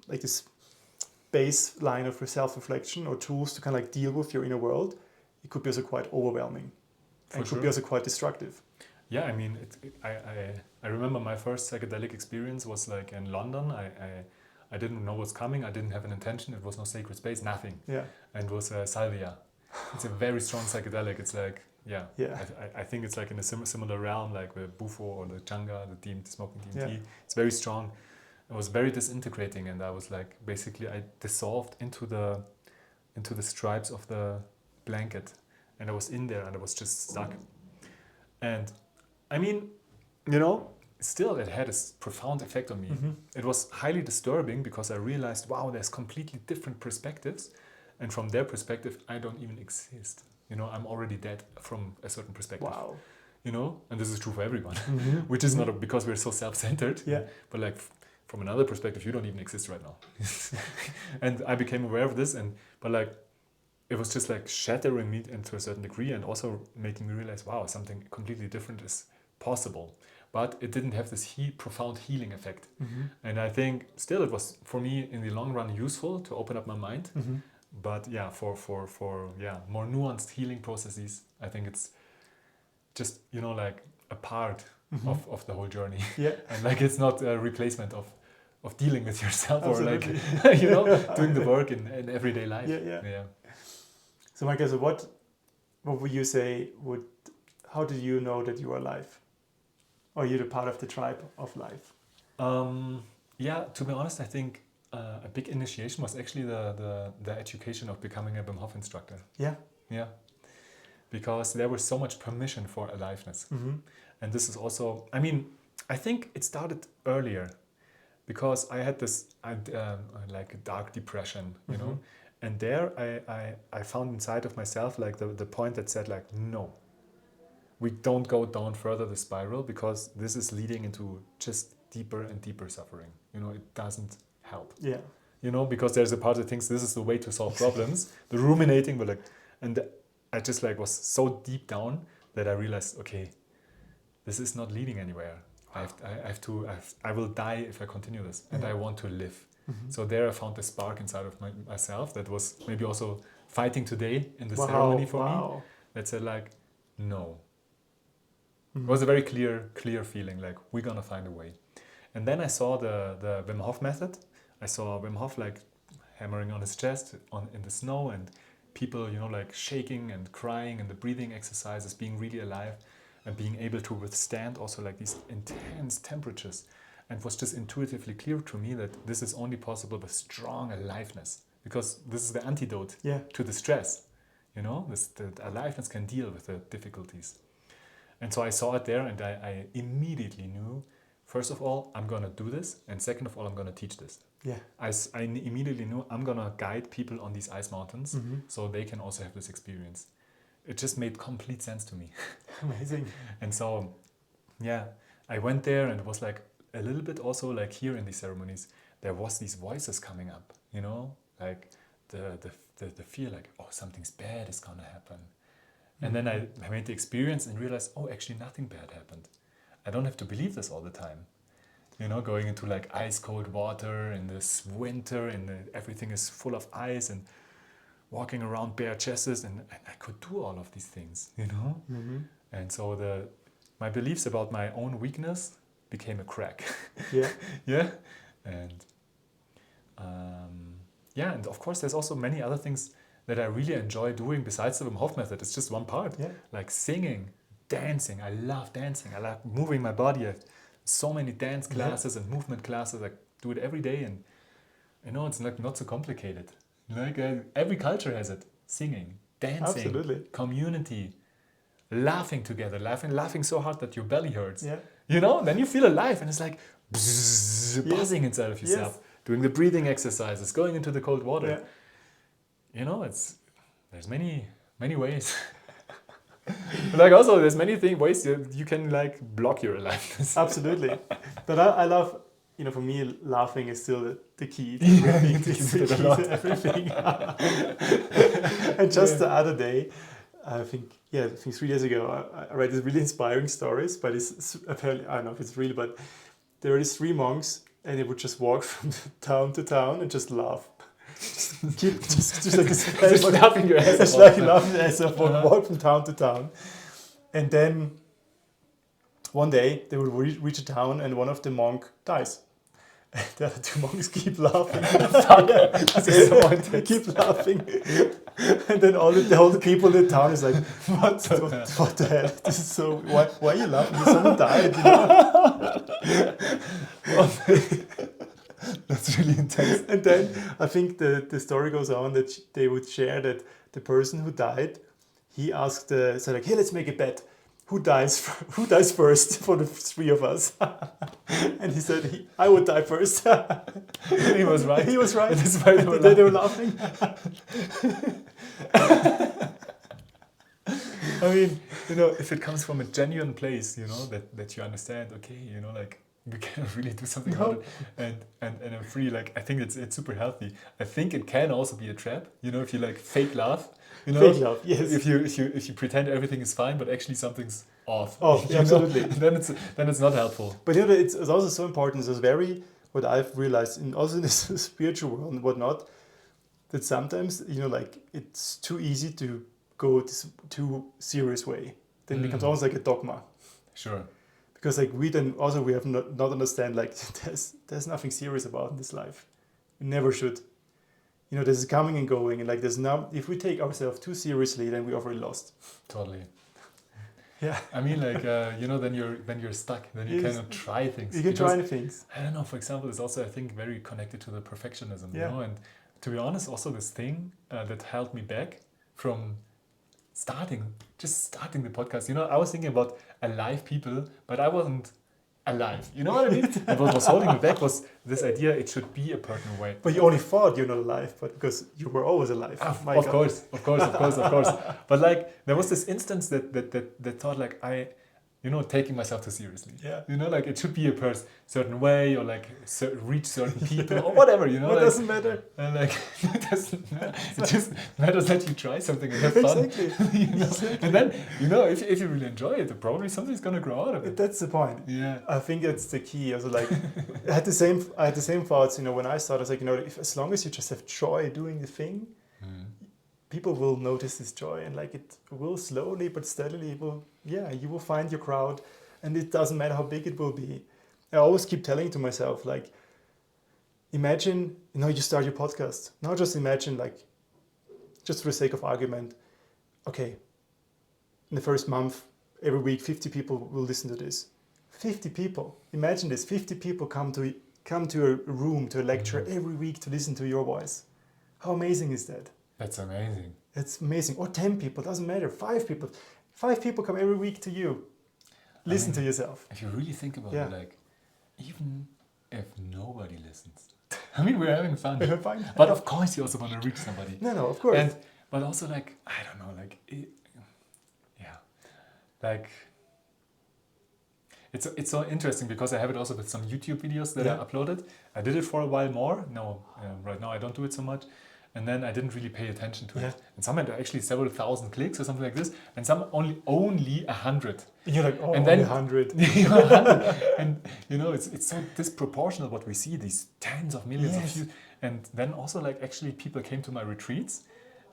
[SPEAKER 2] this baseline of self-reflection or tools to kind of like deal with your inner world, it could be also quite overwhelming. And could be also quite destructive.
[SPEAKER 1] Yeah, I mean, I remember my first psychedelic experience was like in London. I didn't know what's coming. I didn't have an intention. It was no sacred space, nothing.
[SPEAKER 2] Yeah.
[SPEAKER 1] And it was salvia. It's a very strong psychedelic. It's like, yeah. I think it's like in a similar realm, like the bufo or the changa, the smoking DMT. Yeah. It's very strong. It was very disintegrating, and I was like, basically, I dissolved into the stripes of the blanket, and I was in there, and I was just stuck. And I mean, you know, still it had a profound effect on me. Mm-hmm. It was highly disturbing because I realized, wow, there's completely different perspectives, and from their perspective, I don't even exist. You know, I'm already dead from a certain perspective.
[SPEAKER 2] Wow.
[SPEAKER 1] You know, and this is true for everyone, mm-hmm. which is not because we're so self-centered.
[SPEAKER 2] Yeah.
[SPEAKER 1] But like from another perspective, you don't even exist right now. And I became aware of this, but like it was just like shattering me to a certain degree, and also making me realize, wow, something completely different is possible. But it didn't have this profound healing effect. Mm-hmm. And I think still it was for me in the long run useful to open up my mind. Mm-hmm. But yeah, for more nuanced healing processes, I think it's just, you know, like a part mm-hmm. of the whole journey. Yeah. And like it's not a replacement of dealing with yourself. Absolutely. Or like, you know, doing the work in everyday life. Yeah.
[SPEAKER 2] So Michael, so what would you say how do you know that you are alive? Or you're the part of the tribe of life?
[SPEAKER 1] Yeah, to be honest, I think a big initiation was actually the education of becoming a Wim Hof instructor.
[SPEAKER 2] Yeah.
[SPEAKER 1] Yeah. Because there was so much permission for aliveness. Mm-hmm. And this is also, I mean, I think it started earlier because I had this like a dark depression, you mm-hmm. know, and there I found inside of myself like the point that said like, no, we don't go down further the spiral because this is leading into just deeper and deeper suffering. You know, it doesn't help.
[SPEAKER 2] Yeah.
[SPEAKER 1] You know, because there's a part that thinks this is the way to solve problems, the ruminating, but like, and I just like was so deep down that I realized, okay, this is not leading anywhere. I will die if I continue this, and I want to live. Mm-hmm. So there I found the spark inside of myself that was maybe also fighting today in the ceremony for me. That said like, no. Mm-hmm. It was a very clear feeling, like we're gonna find a way. And then I saw the Wim Hof method. I saw Wim Hof like hammering on his chest in the snow, and people, you know, like shaking and crying, and the breathing exercises, being really alive and being able to withstand also like these intense temperatures. And it was just intuitively clear to me that this is only possible with strong aliveness, because this is the antidote to the stress. You know, the aliveness can deal with the difficulties. And so I saw it there, and I immediately knew, first of all, I'm going to do this. And second of all, I'm going to teach this.
[SPEAKER 2] Yeah.
[SPEAKER 1] I immediately knew I'm going to guide people on these ice mountains mm-hmm. so they can also have this experience. It just made complete sense to me.
[SPEAKER 2] Amazing.
[SPEAKER 1] And so, yeah, I went there, and it was like a little bit also like here in these ceremonies, there was these voices coming up, you know, like the fear like, oh, something's bad is going to happen. And then I made the experience and realized, oh, actually nothing bad happened. I don't have to believe this all the time. You know, going into like ice cold water in this winter, and everything is full of ice, and walking around bare chests, and I could do all of these things, you know? Mm-hmm. And so my beliefs about my own weakness became a crack.
[SPEAKER 2] Yeah.
[SPEAKER 1] Yeah. And and of course there's also many other things that I really enjoy doing besides the Wim Hof method. It's just one part.
[SPEAKER 2] Yeah.
[SPEAKER 1] Like singing, dancing. I love dancing. I like moving my body. I have so many dance classes and movement classes. I do it every day, and you know, it's like not so complicated. Like every culture has it. Singing, dancing,
[SPEAKER 2] absolutely.
[SPEAKER 1] Community, laughing together, laughing so hard that your belly hurts.
[SPEAKER 2] Yeah.
[SPEAKER 1] You know, then you feel alive, and it's like buzzing inside of yourself. Yes. Doing the breathing exercises, going into the cold water. Yeah. You know, there's many ways. Like also, there's many ways you can like block your aliveness.
[SPEAKER 2] Absolutely, but I love, you know, for me, laughing is still the key to everything. And just the other day, I think 3 days ago, I read these really inspiring stories, but it's apparently, I don't know if it's real, but there are these 3 monks, and they would just walk from town to town and just laugh. just like this,
[SPEAKER 1] just laughing your ass off.
[SPEAKER 2] Just like laughing your ass off, walk from town to town. And then one day they would reach a town, and one of the monk dies. And the other 2 monks keep laughing. They keep laughing. And then all the people in the town is like, what the hell? This is so, why are you laughing? Someone died, you know?
[SPEAKER 1] That's really intense.
[SPEAKER 2] And then I think the story goes on that they would share that the person who died, he asked, so like, hey, let's make a bet. Who dies first for the 3 of us? And he said, I would die first.
[SPEAKER 1] He was right.
[SPEAKER 2] He was right.
[SPEAKER 1] That's why
[SPEAKER 2] they were laughing.
[SPEAKER 1] I mean, you know, if it comes from a genuine place, you know, that you understand, okay, you know, like, we can really do something about it, and I'm free. Like, I think it's super healthy. I think it can also be a trap, you know, if you like fake laugh, you know,
[SPEAKER 2] fake laugh, yes.
[SPEAKER 1] If you pretend everything is fine, but actually something's off.
[SPEAKER 2] Yeah, absolutely.
[SPEAKER 1] Then it's not helpful.
[SPEAKER 2] But you know, it's also so important. It's very what I've realized also in this spiritual world and whatnot, that sometimes, you know, like, it's too easy to go this too serious way. Then it becomes almost like a dogma.
[SPEAKER 1] Sure.
[SPEAKER 2] Because like we have not understand, like, there's nothing serious about in this life. We never should. You know, there's coming and going, and like if we take ourselves too seriously, then we're already lost.
[SPEAKER 1] Totally.
[SPEAKER 2] Yeah.
[SPEAKER 1] I mean, like, you know, then you're stuck. Then you cannot try things.
[SPEAKER 2] You can try any things.
[SPEAKER 1] I don't know. For example, it's also, I think, very connected to the perfectionism.
[SPEAKER 2] Yeah.
[SPEAKER 1] You know, and to be honest, also this thing that held me back from starting the podcast. You know, I was thinking about alive people, but I wasn't alive. You know what I mean? And what was holding me back was this idea it should be a certain way.
[SPEAKER 2] But you only thought you're not alive, but because you were always alive.
[SPEAKER 1] Of course. But like, there was this instance that thought, like, you know, taking myself too seriously.
[SPEAKER 2] Yeah.
[SPEAKER 1] You know, like, it should be a certain way, or like reach certain people or whatever, you know.
[SPEAKER 2] It
[SPEAKER 1] like,
[SPEAKER 2] doesn't matter.
[SPEAKER 1] And like, it doesn't matter. It just matters that you try something and have fun.
[SPEAKER 2] Exactly.
[SPEAKER 1] You know? And then, you know, if you really enjoy it, probably something's going to grow out of it.
[SPEAKER 2] That's the point.
[SPEAKER 1] Yeah.
[SPEAKER 2] I think that's the key. Also, like, I had the same thoughts, you know, when I started. I was like, you know, as long as you just have joy doing the thing, people will notice this joy, and like, it will slowly but steadily you will find your crowd, and it doesn't matter how big it will be. I always keep telling to myself, like, imagine, you know, you start your podcast. Now just imagine, like, just for the sake of argument, okay, in the first month, every week, 50 people will listen to this. 50 people. Imagine this. 50 people come to a room, to a lecture every week to listen to your voice. How amazing is that?
[SPEAKER 1] That's amazing.
[SPEAKER 2] It's amazing. Or 10 people, doesn't matter. 5 people. 5 people come every week to you. Listen to yourself.
[SPEAKER 1] If you really think about it, like, even if nobody listens, I mean, we're having fun.
[SPEAKER 2] We're fine.
[SPEAKER 1] But of course, you also want to reach somebody.
[SPEAKER 2] No, of course.
[SPEAKER 1] But also, like, I don't know, like, like, it's so interesting because I have it also with some YouTube videos that I uploaded. I did it for a while more. No, right now I don't do it so much. And then I didn't really pay attention to it. And some had actually several thousand clicks or something like this, and some only 100.
[SPEAKER 2] And you're like, oh,
[SPEAKER 1] and then,
[SPEAKER 2] only 100.
[SPEAKER 1] 100. And you know, it's so disproportional what we see, these tens of millions of views. And then also, like, actually people came to my retreats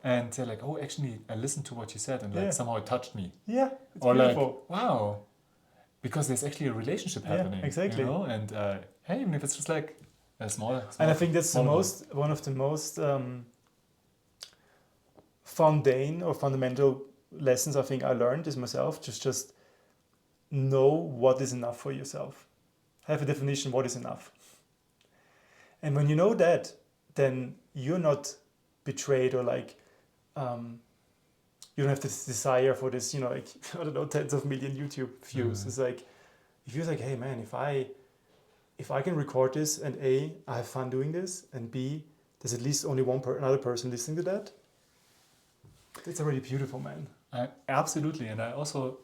[SPEAKER 1] and they're like, oh, actually I listened to what you said, and like somehow it touched me.
[SPEAKER 2] Yeah, it's
[SPEAKER 1] or
[SPEAKER 2] beautiful.
[SPEAKER 1] Like, wow, because there's actually a relationship happening.
[SPEAKER 2] Exactly.
[SPEAKER 1] You know, and hey, even if it's just like a small
[SPEAKER 2] and I think that's one of the most fundamental lessons I think I learned is myself. Just know what is enough for yourself. Have a definition what is enough. And when you know that, then you're not betrayed, or like you don't have this desire for this, you know, like, I don't know, tens of million YouTube views. It's like, if you're like, hey man, if I can record this, and A, I have fun doing this, and B, there's at least only another person listening to that, that's already beautiful, man.
[SPEAKER 1] Absolutely. And I also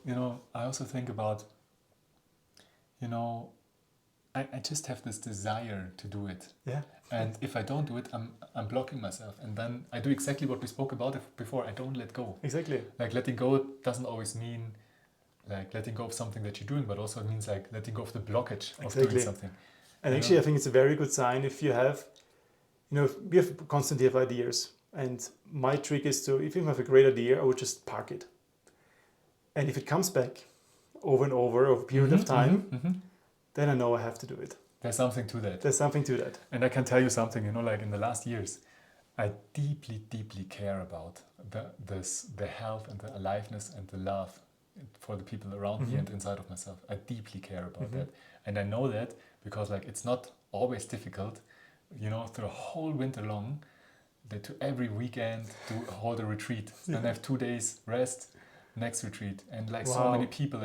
[SPEAKER 1] think about, you know, I just have this desire to do it.
[SPEAKER 2] Yeah.
[SPEAKER 1] And if I don't do it, I'm blocking myself. And then I do exactly what we spoke about before. I don't let go.
[SPEAKER 2] Exactly.
[SPEAKER 1] Like letting go doesn't always mean like letting go of something that you're doing, but also it means like letting go of the blockage of doing something.
[SPEAKER 2] And actually, I think it's a very good sign if you have, we have constantly have ideas. And my trick is to, if you have a great idea, I would just park it. And if it comes back over and over a period of time, then I know I have to do it.
[SPEAKER 1] There's something to that.
[SPEAKER 2] There's something to that.
[SPEAKER 1] And I can tell you something, like in the last years, I deeply, deeply care about the health and the aliveness and the love for the people around me and inside of myself. I deeply care about that. And I know that because like it's not always difficult, through a whole winter long, that to every weekend to hold a retreat. And I have 2 days rest, next retreat. And like so many people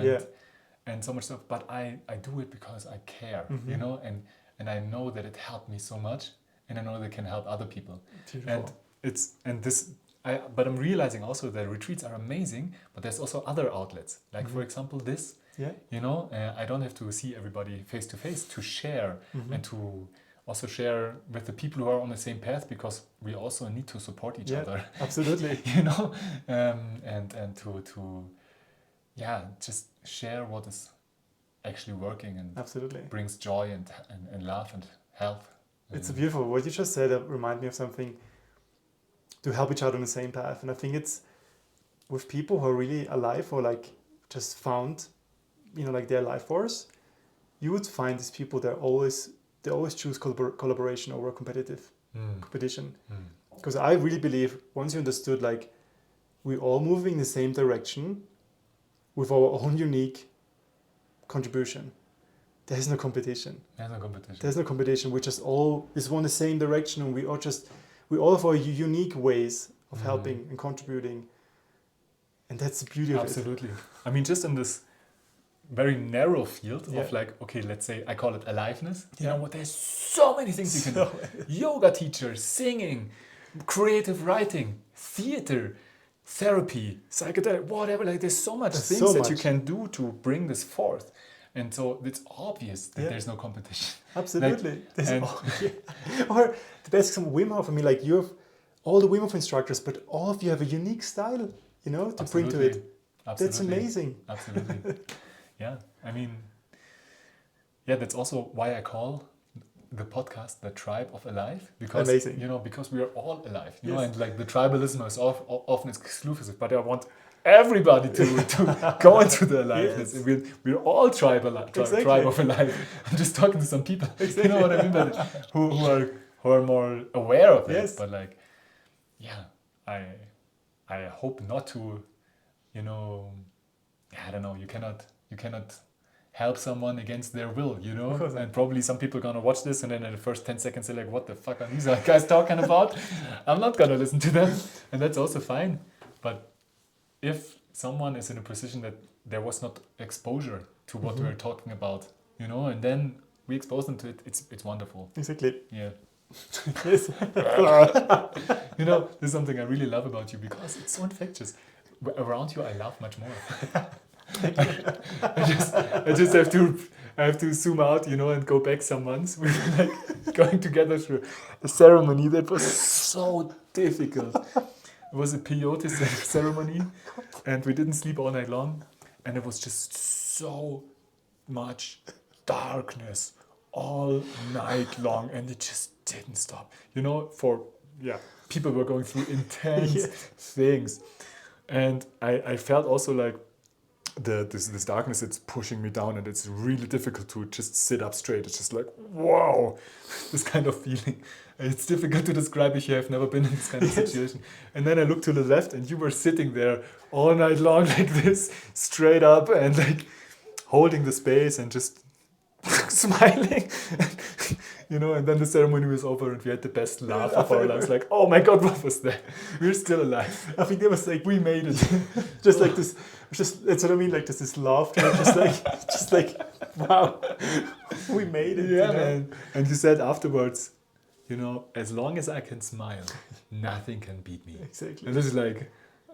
[SPEAKER 1] and so much stuff. But I do it because I care, and I know that it helped me so much. And I know that it can help other people.
[SPEAKER 2] Beautiful.
[SPEAKER 1] But I'm realizing also that retreats are amazing, but there's also other outlets. Like for example, this.
[SPEAKER 2] Yeah.
[SPEAKER 1] I don't have to see everybody face to face to share and to also share with the people who are on the same path, because we also need to support each other.
[SPEAKER 2] Absolutely.
[SPEAKER 1] And to just share what is actually working and
[SPEAKER 2] absolutely
[SPEAKER 1] brings joy and love and health.
[SPEAKER 2] It's beautiful. What you just said reminded me of something, to help each other on the same path. And I think it's with people who are really alive or like just found, like their life force, you would find these people they always choose collaboration over competition. Because I really believe once you understood like we're all moving in the same direction with our own unique contribution. There's no competition. There's no competition. We just all want the same direction, and we all have our unique ways of helping and contributing. And that's the beauty of it.
[SPEAKER 1] Absolutely. I mean, just in this very narrow field of like, okay, let's say I call it aliveness. There's so many things you can do. Yoga teacher, singing, creative writing, theater, therapy, psychedelic, whatever. Like there's so much things that you can do to bring this forth. And so it's obvious that there's no competition.
[SPEAKER 2] Absolutely. Or the best example, Wim Hof. I mean, like you have all the Wim Hof instructors, but all of you have a unique style, to bring to it.
[SPEAKER 1] Absolutely.
[SPEAKER 2] That's amazing.
[SPEAKER 1] Absolutely. Yeah. I mean, that's also why I call the podcast the Tribe of Alive. Because,
[SPEAKER 2] amazing.
[SPEAKER 1] Because we are all alive. And like the tribalism is often exclusive, but I want everybody to go into the aliveness. Yes. We're all tribe of alive. I'm just talking to some people. Exactly. You know what I mean? But who are more aware of it. But like, I hope not to, I don't know. You cannot help someone against their will, And probably some people are gonna watch this, and then in the first 10 seconds they're like, "What the fuck are these guys talking about?" I'm not gonna listen to them, and that's also fine. But if someone is in a position that there was not exposure to what we're talking about, and then we expose them to it, it's wonderful.
[SPEAKER 2] Exactly.
[SPEAKER 1] Yeah. This is something I really love about you, because it's so infectious. Around you, I laugh much more. I just have to zoom out, and go back some months. We were like going together through a ceremony that was so difficult. It was a peyote ceremony, and we didn't sleep all night long, and it was just so much darkness all night long, and it just didn't stop. People were going through intense things, and I felt also like this darkness, it's pushing me down, and it's really difficult to just sit up straight. It's just like, wow, this kind of feeling. It's difficult to describe if you have never been in this kind of situation. And then I looked to the left, and you were sitting there all night long like this, straight up, and like holding the space and just smiling. And then the ceremony was over, and we had the best laugh of our lives. Like, oh my God, what was that? We're still alive.
[SPEAKER 2] I think there was like,
[SPEAKER 1] we made it.
[SPEAKER 2] Just like this, that's what I mean. Like there's this laughter, just like, wow, we made it.
[SPEAKER 1] Yeah, man. And you said afterwards, as long as I can smile, nothing can beat me.
[SPEAKER 2] Exactly.
[SPEAKER 1] And this is like,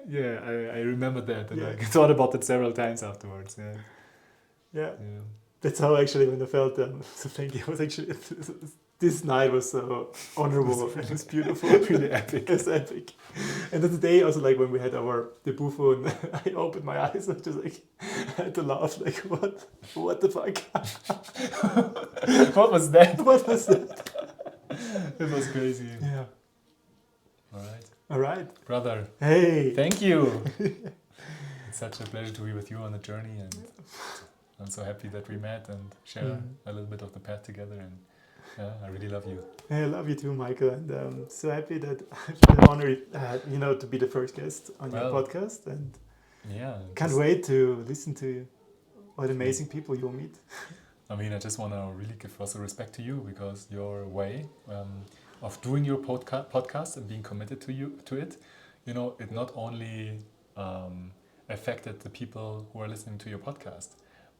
[SPEAKER 1] I remember that, and I thought about it several times afterwards.
[SPEAKER 2] Yeah. That's how actually when I felt so thank you. It was actually this night was so honorable. It was beautiful.
[SPEAKER 1] Really epic.
[SPEAKER 2] It's epic. And then the day also, like when we had our debut phone, I opened my eyes and just like I had to laugh. Like what the fuck?
[SPEAKER 1] What was that?
[SPEAKER 2] What was that?
[SPEAKER 1] It was crazy.
[SPEAKER 2] Yeah.
[SPEAKER 1] All right,
[SPEAKER 2] Brother.
[SPEAKER 1] Hey. Thank you. It's such a pleasure to be with you on the journey, and I'm so happy that we met and share a little bit of the path together. And yeah, I really love you.
[SPEAKER 2] I love you too, Michael, and I'm so happy that I've the honor, to be the first guest on your podcast, and can't wait to listen to what amazing people you'll meet.
[SPEAKER 1] I mean, I just want to really give also respect to you, because your way of doing your podcast and being committed to it, it not only affected the people who are listening to your podcast,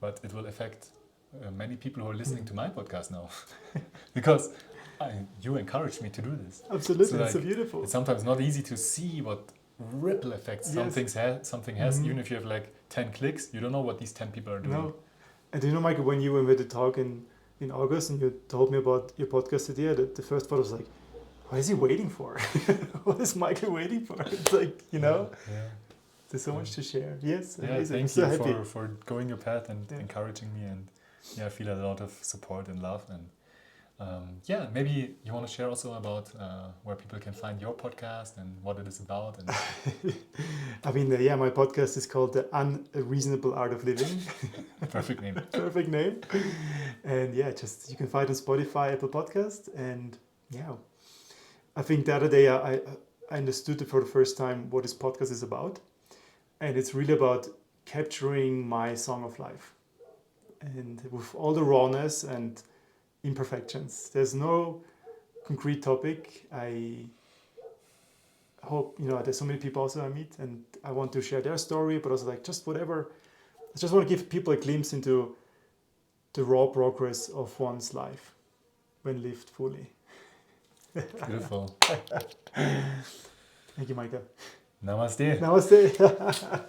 [SPEAKER 1] but it will affect many people who are listening to my podcast now. Because you encouraged me to do this.
[SPEAKER 2] Absolutely, so, it's so beautiful.
[SPEAKER 1] It's sometimes not easy to see what ripple effects something has. Even if you have like 10 clicks, you don't know what these 10 people are doing.
[SPEAKER 2] No. And Michael, when you were to talk in August and you told me about your podcast idea, the first thought was like, what is he waiting for? What is Michael waiting for? It's like, there's so much to share. Yes, amazing.
[SPEAKER 1] Thank you for going your path and encouraging me, and I feel a lot of support and love. And maybe you want to share also about where people can find your podcast and what it is about. And
[SPEAKER 2] I mean, my podcast is called The Unreasonable Art of Living.
[SPEAKER 1] Perfect name.
[SPEAKER 2] Perfect name. And just you can find it on Spotify, Apple Podcast, and I think the other day I understood for the first time what this podcast is about. And it's really about capturing my song of life. And with all the rawness and imperfections. There's no concrete topic. I hope, there's so many people also I meet, and I want to share their story, but also like just whatever. I just want to give people a glimpse into the raw progress of one's life when lived fully.
[SPEAKER 1] Beautiful.
[SPEAKER 2] Thank you, Michael.
[SPEAKER 1] Namaste.
[SPEAKER 2] Namaste.